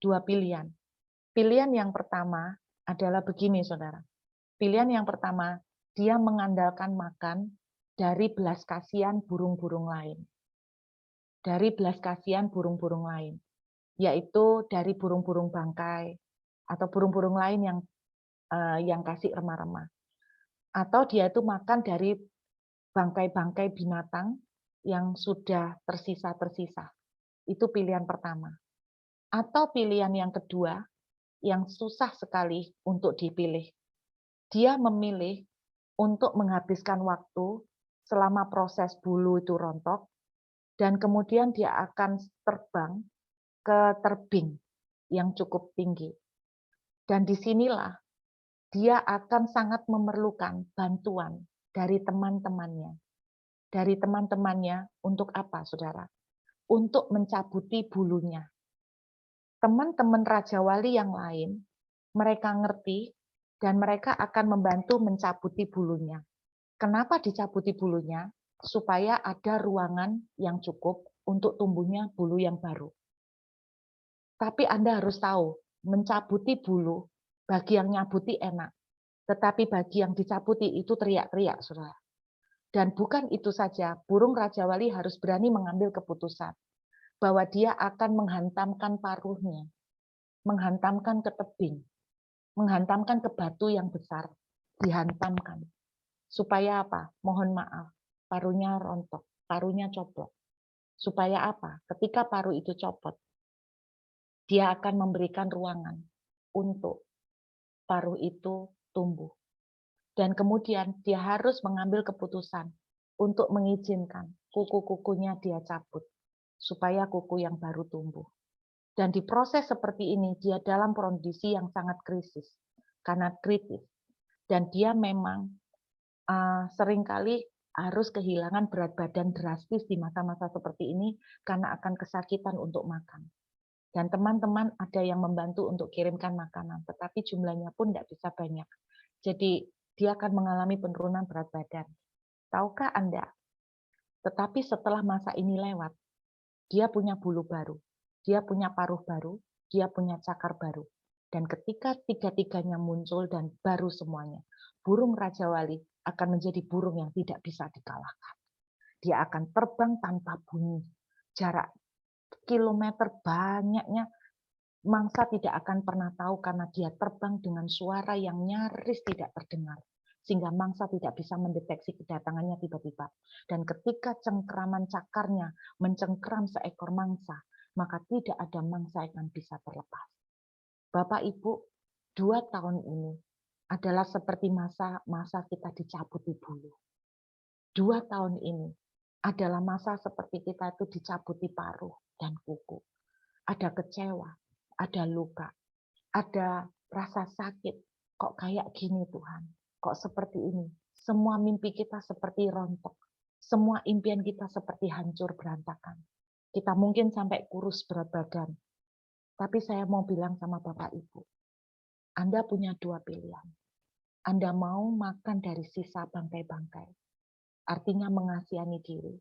Speaker 5: Dua pilihan. Pilihan yang pertama adalah begini, saudara. Pilihan yang pertama, dia mengandalkan makan dari belas kasihan burung-burung lain. Dari belas kasihan burung-burung lain, yaitu dari burung-burung bangkai atau burung-burung lain yang kasih remah-remah. Atau dia itu makan dari bangkai-bangkai binatang yang sudah tersisa-tersisa. Itu pilihan pertama. Atau pilihan yang kedua, yang susah sekali untuk dipilih. Dia memilih untuk menghabiskan waktu selama proses bulu itu rontok, dan kemudian dia akan terbang ke tebing yang cukup tinggi. Dan disinilah dia akan sangat memerlukan bantuan dari teman-temannya. Dari teman-temannya untuk apa, saudara? Untuk mencabuti bulunya. Teman-teman Raja Wali yang lain, mereka ngerti dan mereka akan membantu mencabuti bulunya. Kenapa dicabuti bulunya? Supaya ada ruangan yang cukup untuk tumbuhnya bulu yang baru. Tapi Anda harus tahu, mencabuti bulu, bagi yang nyabuti enak. Tetapi bagi yang dicabuti itu teriak-teriak, saudara. Dan bukan itu saja, burung Raja Wali harus berani mengambil keputusan bahwa dia akan menghantamkan paruhnya, menghantamkan ke tebing, menghantamkan ke batu yang besar, dihantamkan. Supaya apa? Mohon maaf, paruhnya rontok, paruhnya copot. Supaya apa? Ketika paruh itu copot, dia akan memberikan ruangan untuk paruh itu tumbuh. Dan kemudian dia harus mengambil keputusan untuk mengizinkan kuku-kukunya dia cabut, supaya kuku yang baru tumbuh. Dan di proses seperti ini, dia dalam kondisi yang sangat kritis. Dan dia memang seringkali harus kehilangan berat badan drastis di masa-masa seperti ini karena akan kesakitan untuk makan. Dan teman-teman ada yang membantu untuk kirimkan makanan, tetapi jumlahnya pun tidak bisa banyak. Jadi dia akan mengalami penurunan berat badan. Tahukah Anda? Tetapi setelah masa ini lewat, dia punya bulu baru, dia punya paruh baru, dia punya cakar baru. Dan ketika tiga-tiganya muncul dan baru semuanya, burung Raja Wali akan menjadi burung yang tidak bisa dikalahkan. Dia akan terbang tanpa bunyi. Jarak kilometer banyaknya, mangsa tidak akan pernah tahu karena dia terbang dengan suara yang nyaris tidak terdengar. Sehingga mangsa tidak bisa mendeteksi kedatangannya tiba-tiba. Dan ketika cengkeraman cakarnya mencengkeram seekor mangsa, maka tidak ada mangsa yang bisa terlepas. Bapak Ibu, 2 tahun ini adalah seperti masa kita dicabuti bulu. 2 tahun ini adalah masa seperti kita itu dicabuti paruh dan kuku. Ada kecewa, ada luka, ada rasa sakit. Kok kayak gini Tuhan? Kok seperti ini? Semua mimpi kita seperti rontok. Semua impian kita seperti hancur berantakan. Kita mungkin sampai kurus berat badan. Tapi saya mau bilang sama Bapak Ibu, Anda punya 2 pilihan. Anda mau makan dari sisa bangkai-bangkai, artinya mengasihani diri,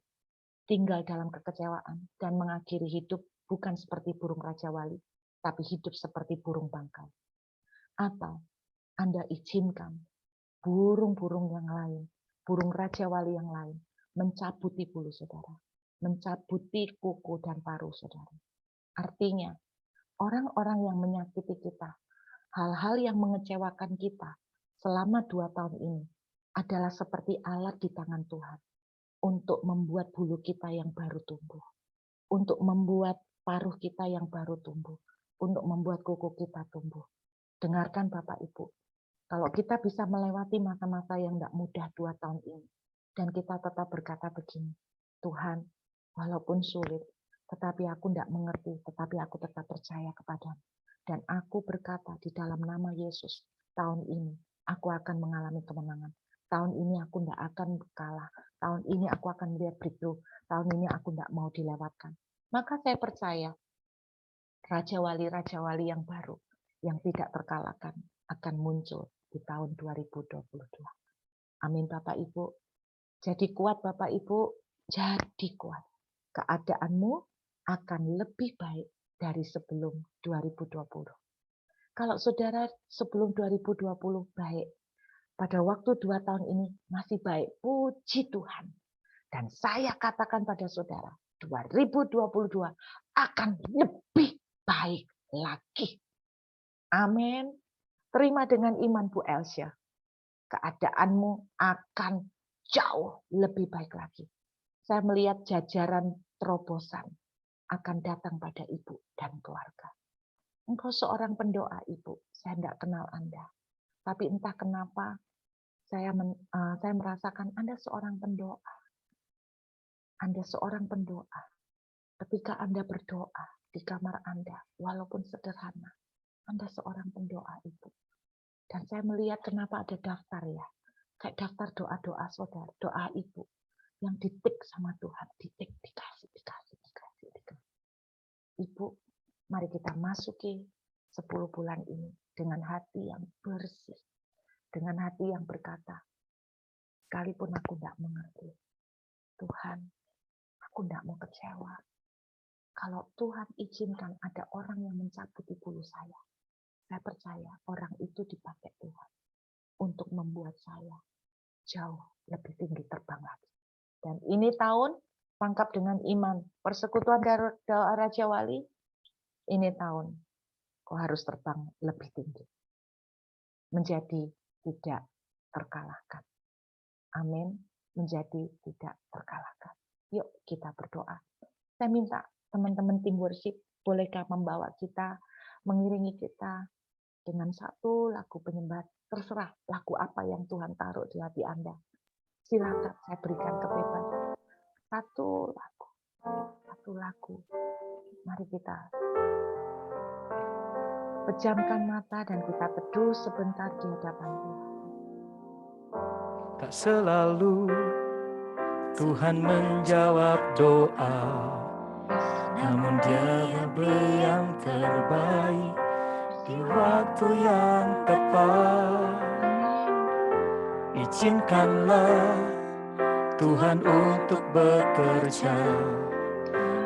Speaker 5: tinggal dalam kekecewaan, dan mengakhiri hidup bukan seperti burung Raja Wali, tapi hidup seperti burung bangkai. Atau Anda izinkan burung-burung yang lain, burung Raja Wali yang lain, mencabuti bulu saudara, mencabuti kuku dan paruh saudara. Artinya, orang-orang yang menyakiti kita, hal-hal yang mengecewakan kita selama 2 tahun ini adalah seperti alat di tangan Tuhan untuk membuat bulu kita yang baru tumbuh, untuk membuat paruh kita yang baru tumbuh, untuk membuat kuku kita tumbuh. Dengarkan Bapak Ibu, kalau kita bisa melewati masa-masa yang tidak mudah 2 tahun ini, dan kita tetap berkata begini, Tuhan, walaupun sulit, tetapi aku tidak mengerti, tetapi aku tetap percaya kepadamu. Dan aku berkata di dalam nama Yesus, tahun ini aku akan mengalami kemenangan. Tahun ini aku tidak akan kalah. Tahun ini aku akan melihat breakthrough. Tahun ini aku tidak mau dilewatkan. Maka saya percaya, Raja Wali yang baru, yang tidak terkalahkan, akan muncul di tahun 2022. Amin Bapak Ibu. Jadi kuat Bapak Ibu, jadi kuat. Keadaanmu akan lebih baik dari sebelum 2020. Kalau saudara sebelum 2020 baik, pada waktu 2 tahun ini masih baik, puji Tuhan. Dan saya katakan pada saudara, 2022 akan lebih baik lagi. Amin. Terima dengan iman Bu Elsia. Keadaanmu akan jauh lebih baik lagi. Saya melihat jajaran terobosan akan datang pada ibu dan keluarga. Engkau seorang pendoa ibu, saya tidak kenal Anda. Tapi entah kenapa saya merasakan Anda seorang pendoa. Anda seorang pendoa. Ketika Anda berdoa di kamar Anda, walaupun sederhana, Anda seorang pendoa ibu. Dan saya melihat kenapa ada daftar ya. Kayak daftar doa-doa saudara, doa ibu. Yang ditik sama Tuhan, ditik, dikasih. Ibu, mari kita masuki 10 bulan ini dengan hati yang bersih. Dengan hati yang berkata, sekalipun aku tidak mengerti, Tuhan, aku tidak mau kecewa. Kalau Tuhan izinkan ada orang yang mencabuti bulu saya percaya orang itu dipakai Tuhan untuk membuat saya jauh lebih tinggi terbang lagi. Dan ini tahun pangkap dengan iman. Persekutuan doa Raja Wali, ini tahun kau harus terbang lebih tinggi. Menjadi tidak terkalahkan. Amin. Menjadi tidak terkalahkan. Yuk kita berdoa. Saya minta teman-teman tim worship, bolehkah membawa kita, mengiringi kita dengan satu lagu penyembahan. Terserah lagu apa yang Tuhan taruh di hati Anda. Silakan saya berikan kebebasan. Satu lagu. Mari kita pejamkan mata dan kita teduh sebentar di hadapan Tuhan.
Speaker 2: Tak selalu Tuhan menjawab doa, namun Dia beri yang terbaik di waktu yang tepat. Izinkanlah Tuhan untuk bekerja,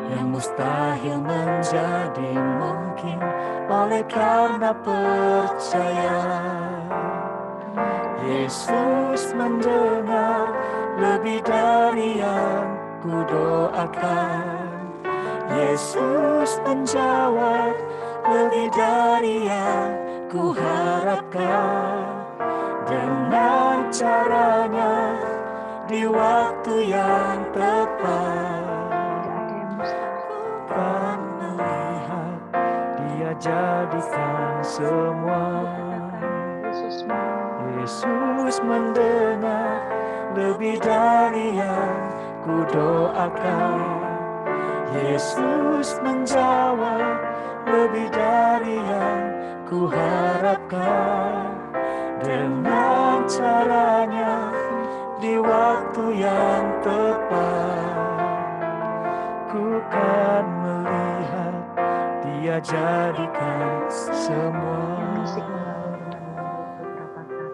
Speaker 2: yang mustahil menjadi mungkin oleh karena percaya. Yesus mendengar lebih dari yang kudoakan. Yesus menjawab lebih dari yang kuharapkan. Dengan caranya di waktu yang tepat, kan melihat Dia jadikan semua. Yesus mendengar lebih dari yang kudoakan. Yesus menjawab lebih dari yang kuharapkan. Dengan caranya di waktu yang tepat, ku kan melihat Dia jadikan semua.
Speaker 5: Musik mengalun dengan beberapa kata.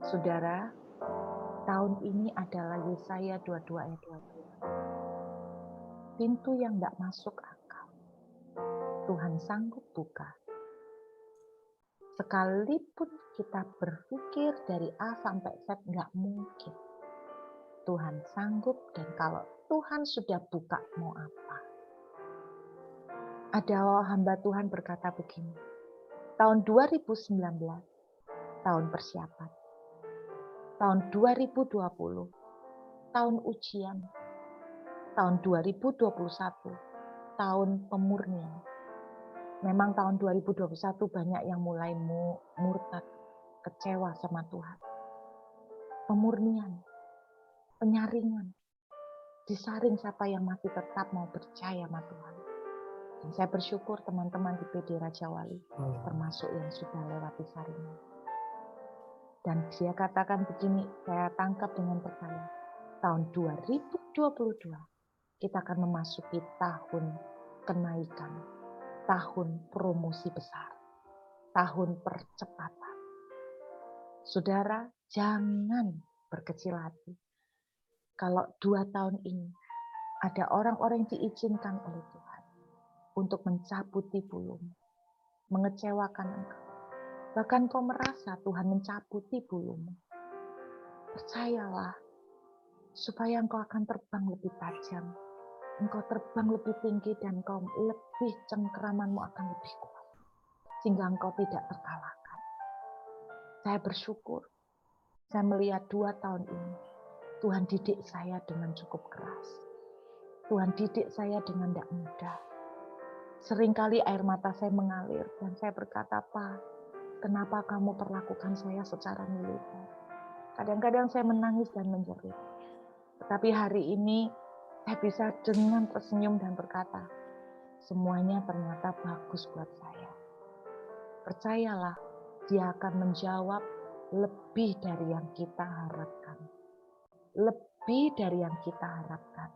Speaker 5: Saudara, tahun ini adalah Yesaya 22 ayat 22. Pintu yang tidak masuk akal, Tuhan sanggup buka. Sekalipun kita berpikir dari A sampai Z nggak mungkin. Tuhan sanggup, dan kalau Tuhan sudah buka mau apa? Ada hamba Tuhan berkata begini, tahun 2019, tahun persiapan. Tahun 2020, tahun ujian. Tahun 2021, tahun pemurnian. Memang tahun 2021 banyak yang mulai murtad, kecewa sama Tuhan. Pemurnian, penyaringan, disaring siapa yang masih tetap mau percaya sama Tuhan. Dan saya bersyukur teman-teman di PD Raja Wali, termasuk yang sudah lewati saringan. Dan dia katakan begini, saya tangkap dengan percaya. Tahun 2022, kita akan memasuki tahun kenaikan, tahun promosi besar, tahun percepatan. Saudara, jangan berkecil hati. Kalau 2 tahun ini ada orang-orang yang diizinkan oleh Tuhan untuk mencabuti bulumu, mengecewakan engkau. Bahkan kau merasa Tuhan mencabuti bulumu. Percayalah, supaya engkau akan terbang lebih tajam. Engkau terbang lebih tinggi dan engkau lebih cengkeramanmu akan lebih kuat. Sehingga engkau tidak terkalahkan. Saya bersyukur, saya melihat 2 tahun ini, Tuhan didik saya dengan cukup keras. Tuhan didik saya dengan tidak mudah. Seringkali air mata saya mengalir dan saya berkata, Pak, kenapa kamu perlakukan saya secara militer? Kadang-kadang saya menangis dan menjerit. Tetapi hari ini saya bisa dengan tersenyum dan berkata, semuanya ternyata bagus buat saya. Percayalah, Dia akan menjawab lebih dari yang kita harapkan. Lebih dari yang kita harapkan.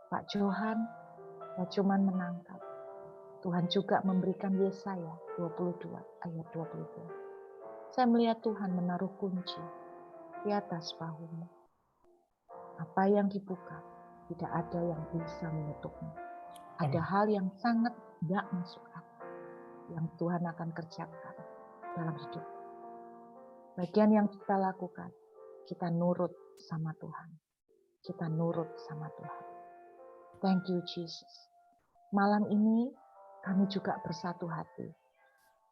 Speaker 5: Pak Johan, saya cuma menangkap. Tuhan juga memberikan Yesaya 22 ayat 22. Saya melihat Tuhan menaruh kunci di atas bahumu. Apa yang dibuka, tidak ada yang bisa menutupnya. Ada hal yang sangat tidak masuk akal yang Tuhan akan kerjakan dalam hidup. Bagian yang kita lakukan, kita nurut sama Tuhan. Kita nurut sama Tuhan. Thank you Jesus. Malam ini kami juga bersatu hati.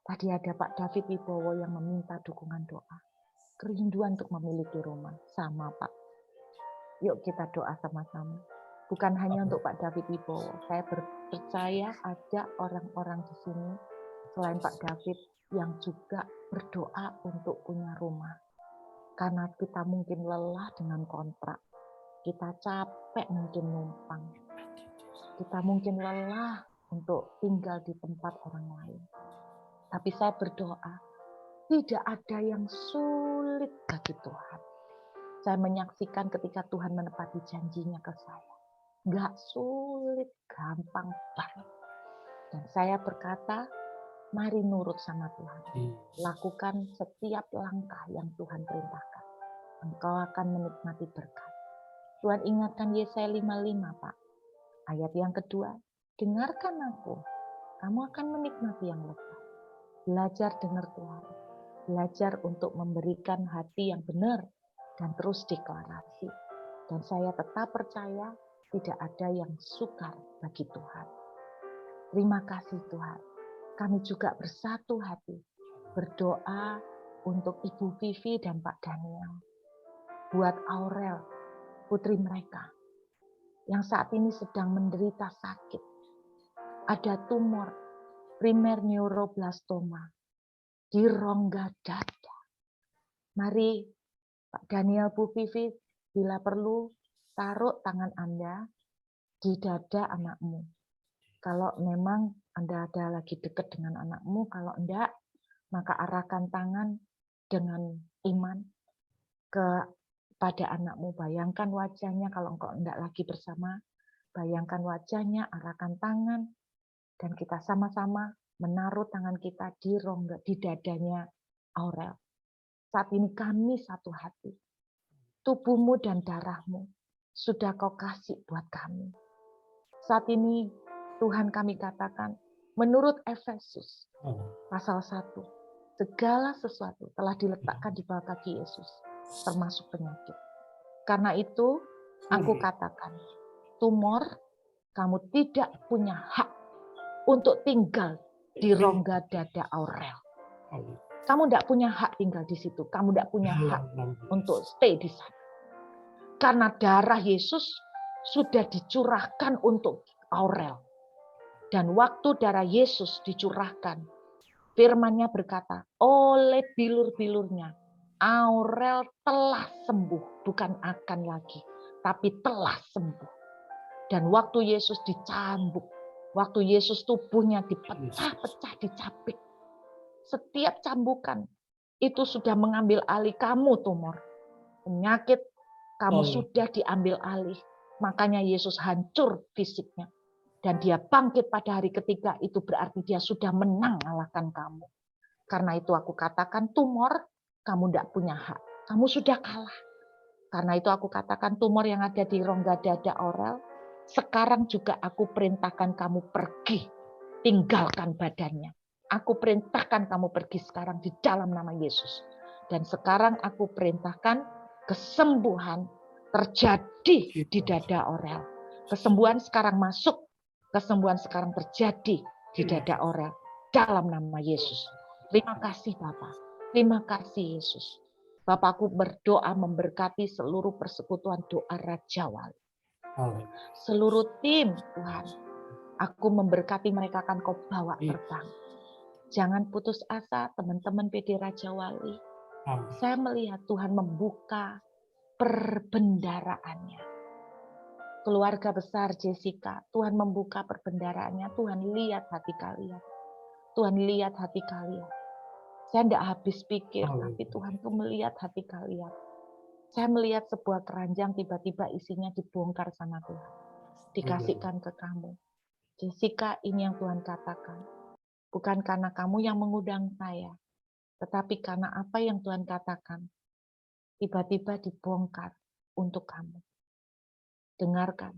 Speaker 5: Tadi ada Pak David Wibowo yang meminta dukungan doa. Kerinduan untuk memiliki rumah. Sama Pak. Yuk kita doa sama-sama. Bukan hanya untuk Pak David Wibowo. Saya percaya ada orang-orang di sini selain Pak David yang juga berdoa untuk punya rumah. Karena kita mungkin lelah dengan kontrak. Kita capek mungkin numpang. Kita mungkin lelah untuk tinggal di tempat orang lain. Tapi saya berdoa, tidak ada yang sulit bagi Tuhan. Saya menyaksikan ketika Tuhan menepati janjinya ke saya. Nggak sulit, gampang banget. Dan saya berkata, mari nurut sama Tuhan. Lakukan setiap langkah yang Tuhan perintahkan. Engkau akan menikmati berkat. Tuhan ingatkan Yesaya 55, Pak. Ayat yang kedua, dengarkan aku. Kamu akan menikmati yang lebat. Belajar dengar Tuhan. Belajar untuk memberikan hati yang benar dan terus deklarasi. Dan saya tetap percaya tidak ada yang sukar bagi Tuhan. Terima kasih Tuhan. Kami juga bersatu hati berdoa untuk Ibu Vivi dan Pak Daniel. Buat Aurel, putri mereka yang saat ini sedang menderita sakit. Ada tumor primer neuroblastoma di rongga dada. Mari Pak Daniel, Bu Vivi, bila perlu taruh tangan Anda di dada anakmu. Kalau memang Anda ada lagi dekat dengan anakmu, kalau enggak, maka arahkan tangan dengan iman kepada anakmu. Bayangkan wajahnya kalau engkau enggak lagi bersama, bayangkan wajahnya, arahkan tangan, dan kita sama-sama menaruh tangan kita di rongga, di dadanya Aurel. Saat ini kami satu hati. Tubuhmu dan darahmu sudah kau kasih buat kami. Saat ini Tuhan kami katakan, menurut Efesus pasal 1, segala sesuatu telah diletakkan di bawah kaki Yesus, termasuk penyakit. Karena itu, aku katakan, tumor, kamu tidak punya hak untuk tinggal di rongga dada Aurel. Kamu tidak punya hak tinggal di situ. Kamu tidak punya hak untuk stay di sana. Karena darah Yesus sudah dicurahkan untuk Aurel. Dan waktu darah Yesus dicurahkan, firman-Nya berkata, oleh bilur-bilurnya, Aurel telah sembuh, bukan akan lagi, tapi telah sembuh. Dan waktu Yesus dicambuk, waktu Yesus tubuhnya dipecah-pecah, dicapik, setiap cambukan itu sudah mengambil alih kamu tumor. Penyakit kamu sudah diambil alih. Makanya Yesus hancur fisiknya. Dan dia bangkit pada hari ketiga, itu berarti dia sudah menang mengalahkan kamu. Karena itu aku katakan tumor, kamu tidak punya hak. Kamu sudah kalah. Karena itu aku katakan tumor yang ada di rongga dada Aurel, sekarang juga aku perintahkan kamu pergi. Tinggalkan badannya. Aku perintahkan kamu pergi sekarang di dalam nama Yesus. Dan sekarang aku perintahkan kesembuhan terjadi di dada Aurel. Kesembuhan sekarang masuk. Kesembuhan sekarang terjadi di dada Aurel dalam nama Yesus. Terima kasih Bapak. Terima kasih Yesus. Bapakku berdoa memberkati seluruh persekutuan doa Raja Wali. Seluruh tim Tuhan. Aku memberkati mereka akan kau bawa terbang. Jangan putus asa teman-teman PD Raja Wali. Saya melihat Tuhan membuka perbendaraannya. Keluarga besar Jessica, Tuhan membuka perbendaraannya. Tuhan lihat hati kalian. Tuhan lihat hati kalian. Saya tidak habis pikir, tapi Tuhan tuh melihat hati kalian. Saya melihat sebuah keranjang tiba-tiba isinya dibongkar sama Tuhan. Dikasihkan ke kamu. Jessica, ini yang Tuhan katakan. Bukan karena kamu yang mengundang saya, tetapi karena apa yang Tuhan katakan. Tiba-tiba dibongkar untuk kamu. Dengarkan,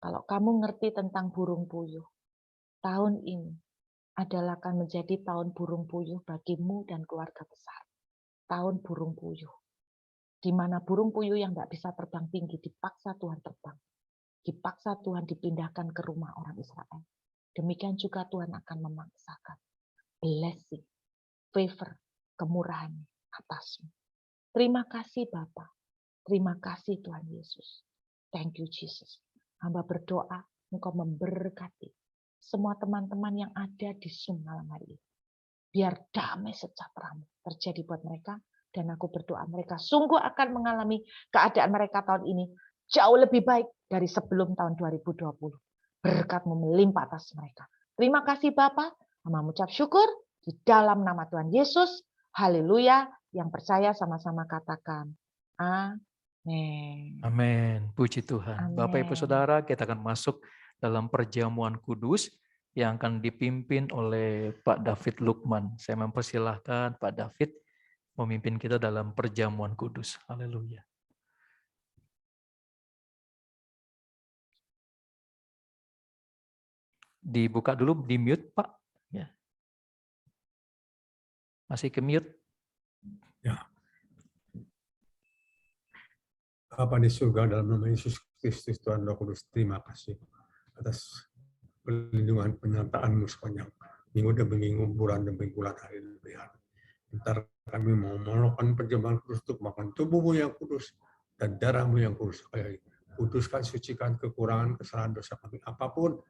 Speaker 5: kalau kamu ngerti tentang burung puyuh, tahun ini adalah akan menjadi tahun burung puyuh bagimu dan keluarga besar. Tahun burung puyuh. Di mana burung puyuh yang tidak bisa terbang tinggi, dipaksa Tuhan terbang. Dipaksa Tuhan dipindahkan ke rumah orang Israel. Demikian juga Tuhan akan memaksakan blessing, favor, kemurahan atasmu. Terima kasih Bapa. Terima kasih Tuhan Yesus. Thank you Jesus. Hamba berdoa Engkau memberkati semua teman-teman yang ada di Zoom malam hari ini. Biar damai sejahtera-Mu terjadi buat mereka. Dan aku berdoa mereka sungguh akan mengalami keadaan mereka tahun ini jauh lebih baik dari sebelum tahun 2020. Berkat-Mu melimpah atas mereka. Terima kasih Bapa. Hamba mengucap syukur di dalam nama Tuhan Yesus. Haleluya. Yang percaya sama-sama katakan amin.
Speaker 1: Amin. Puji Tuhan.
Speaker 5: Amin.
Speaker 1: Bapak Ibu Saudara, kita akan masuk dalam perjamuan kudus yang akan dipimpin oleh Pak David Lukman. Saya mempersilahkan Pak David memimpin kita dalam perjamuan kudus. Haleluya. Dibuka dulu, di mute Pak. Ya. Masih ke mute.
Speaker 6: Ya. Bapa di surga, dalam nama Yesus Kristus Tuhan Roh Kudus, terima kasih atas perlindungan penyertaan-Mu sepanjang minggu demi minggu, bulan demi bulan, hari demi hari. Ntar kami mau melakukan perjamuan kudus untuk makan tubuh-Mu yang kudus dan darah-Mu yang kudus. Kuduskan, sucikan kekurangan, kesalahan, dosa kami apapun.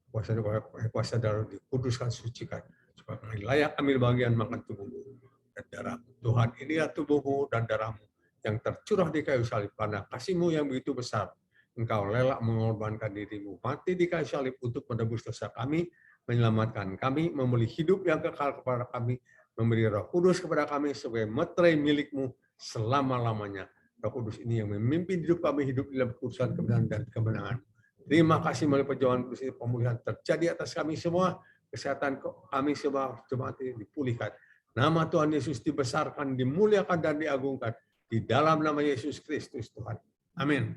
Speaker 6: Kuasa darah dikuduskan, sucikan. Supaya kami layak ambil bagian makan tubuh-Mu dan darah-Mu. Tuhan, inilah tubuh-Mu dan darah-Mu yang tercurah di kayu salib. Karena kasih-Mu yang begitu besar, Engkau rela mengorbankan diri-Mu mati di kayu salib untuk menebus dosa kami, menyelamatkan kami, memberi hidup yang kekal kepada kami, memberi Roh Kudus kepada kami sebagai meterai milik-Mu selama-lamanya. Roh Kudus ini yang memimpin hidup kami, hidup dalam kekudusan, kebenaran, dan kemenangan. Terima kasih melalui perjuangan kudus ini, pemulihan terjadi atas kami semua, kesehatan kami semua jemaat ini dipulihkan. Nama Tuhan Yesus dibesarkan, dimuliakan, dan diagungkan. Di dalam nama Yesus Kristus Tuhan. Amin.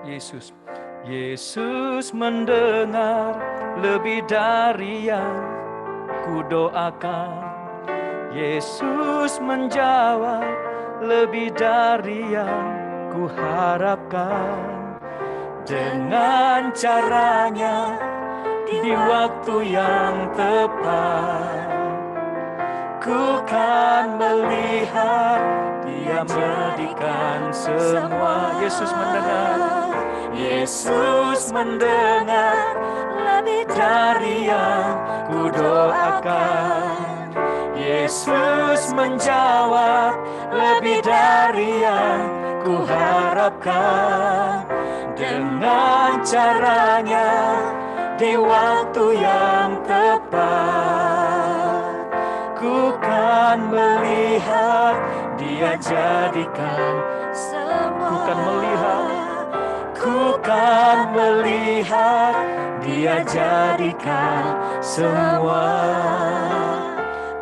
Speaker 2: Yesus. Yesus mendengar lebih dari yang kudoakan. Yesus menjawab lebih dari yang kuharapkan. Dengan caranya di waktu yang tepat, Ku kan melihat Dia menjadikan semua. Yesus mendengar, Yesus mendengar
Speaker 3: lebih
Speaker 2: dari yang ku doakan. Yesus menjawab lebih dari yang ku harapkan. Dengan caranya di waktu yang tepat, ku kan melihat Dia jadikan.
Speaker 3: semua.
Speaker 2: Ku kan melihat, ku kan melihat Dia jadikan semua.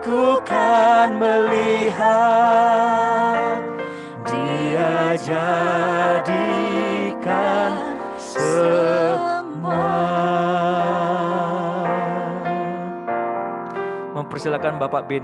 Speaker 2: Ku kan melihat Dia jadikan semua.
Speaker 1: Mempersilakan Bapak Benny